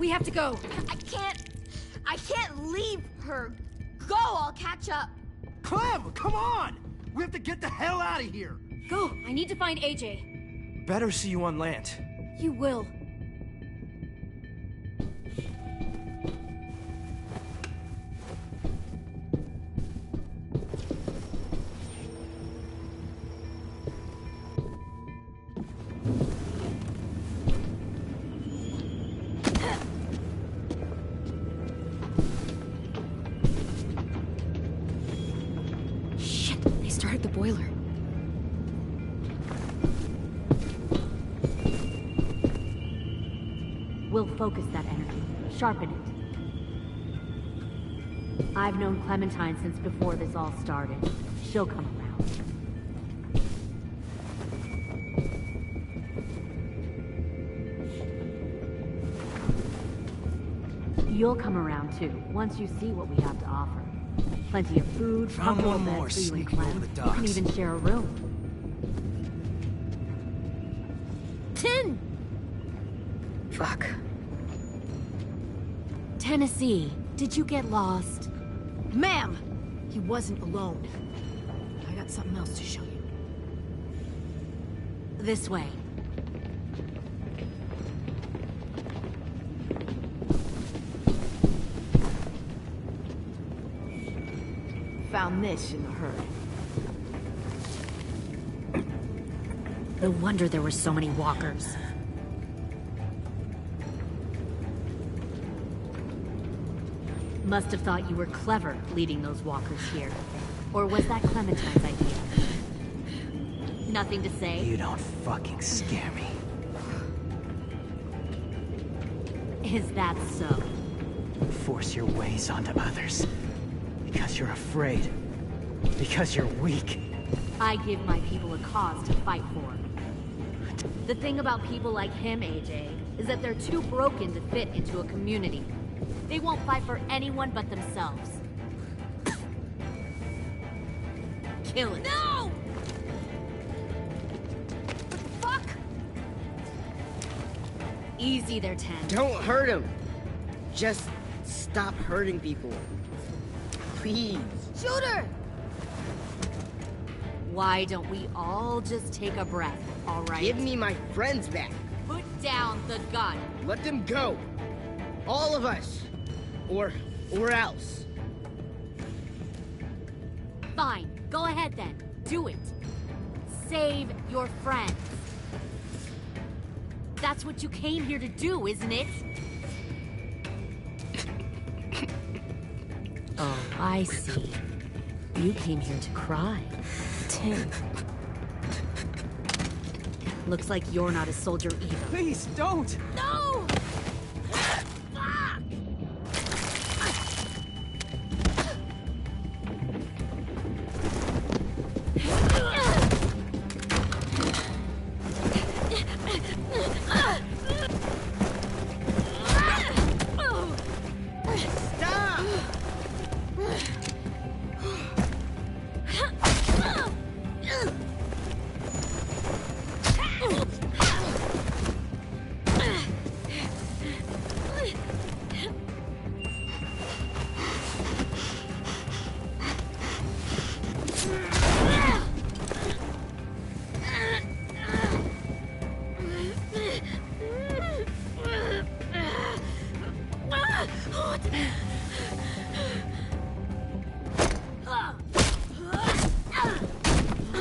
We have to go. I can't leave her. Go, I'll catch up. Clem, come on! We have to get the hell out of here! Go! I need to find AJ. Better see you on land. You will. The boiler. We'll focus that energy, sharpen it. I've known Clementine since before this all started. She'll come around. You'll come around too, once you see what we have to offer. Plenty of food, Found comfortable one more beds for you and sneaking Clem. over the You docks. can even share a room. 10! Fuck. Tennessee, did you get lost? Ma'am! He wasn't alone. I got something else to show you. This way. Found this in the herd. No wonder there were so many walkers. Must have thought you were clever leading those walkers here. Or was that Clementine's idea? Nothing to say? You don't fucking scare me. Is that so? Force your ways onto others. Because you're afraid. Because you're weak. I give my people a cause to fight for. The thing about people like him, AJ, is that they're too broken to fit into a community. They won't fight for anyone but themselves. Kill it. No! Fuck! Easy there, 10. Don't hurt him. Just stop hurting people. Please. Shoot her! Why don't we all just take a breath, all right? Give me my friends back. Put down the gun. Let them go. All of us. Or else. Fine, go ahead then. Do it. Save your friends. That's what you came here to do, isn't it? Oh, I see. You came here to cry. Tim. Looks like you're not a soldier either. Please, don't! No!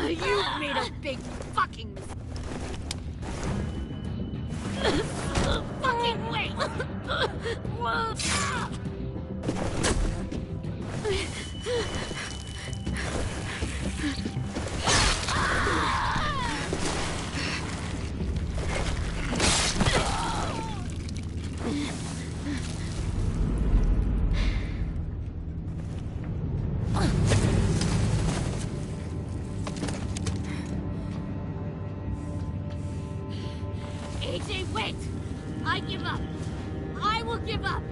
You made a big fucking mistake. Fucking wait! AJ, wait! I give up. I will give up.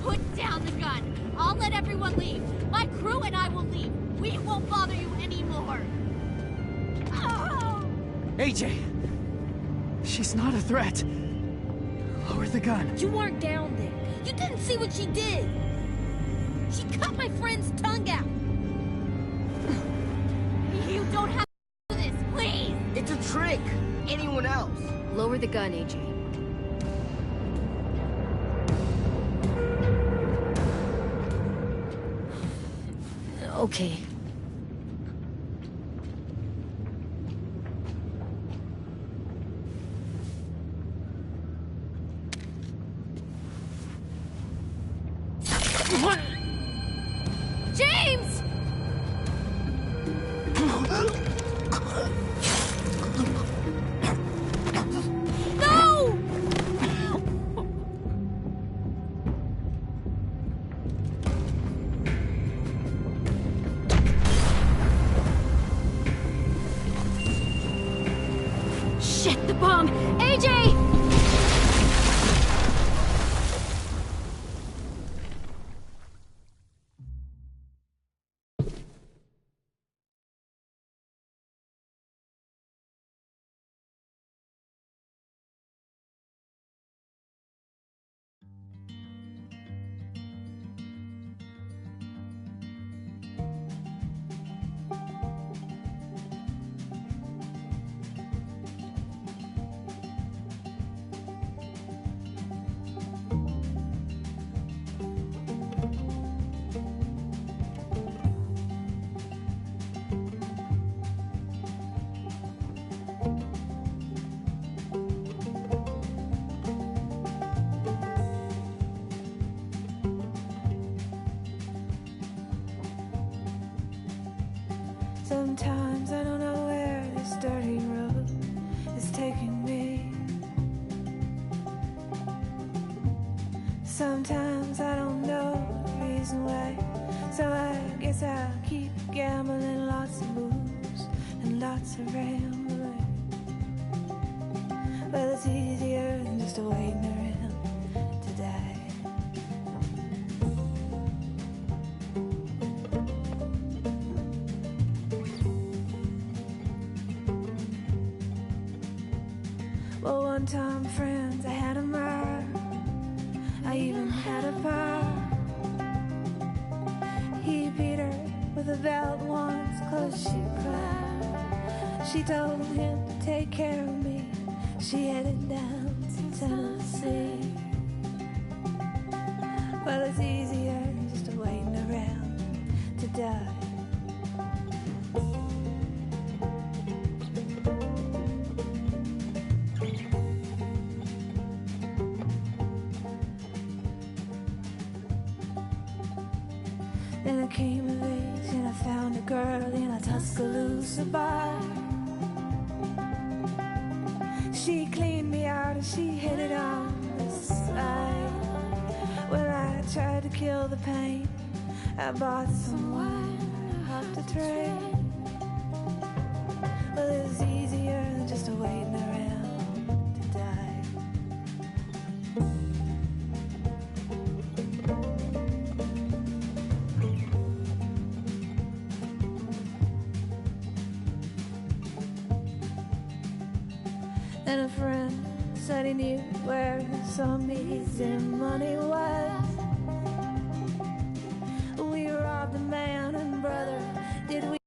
Put down the gun. I'll let everyone leave. My crew and I will leave. We won't bother you anymore. Oh! AJ! She's not a threat. Lower the gun. You weren't down there. You didn't see what she did. She cut my friend's tongue out. You don't have to do this, please! It's a trick. Anyone else? Lower the gun, AJ. Okay. James! No! Shit, the bomb! AJ! Sometimes I don't know where this dirty road is taking me. Sometimes I don't know the reason why, so I guess I'll keep gambling. Lots of moves and lots of rambling. Well, it's easier than just waiting around to die. Well, one time, friends, I had a mirror. I even had a bar. He beat her with a belt once, 'cause she cried. She told him to take care of me. She headed down to Tennessee. Well, it's easier than just waiting around to die. Then I came of age and I found a girl in a Tuscaloosa bar. She cleaned me out and she hit it on the side. Well, I tried to kill the pain. I bought some wine, I hopped a train. Well, it's easier than just waiting around to die. Then a friend said he knew where some easy money was. We robbed a man, and brother, did we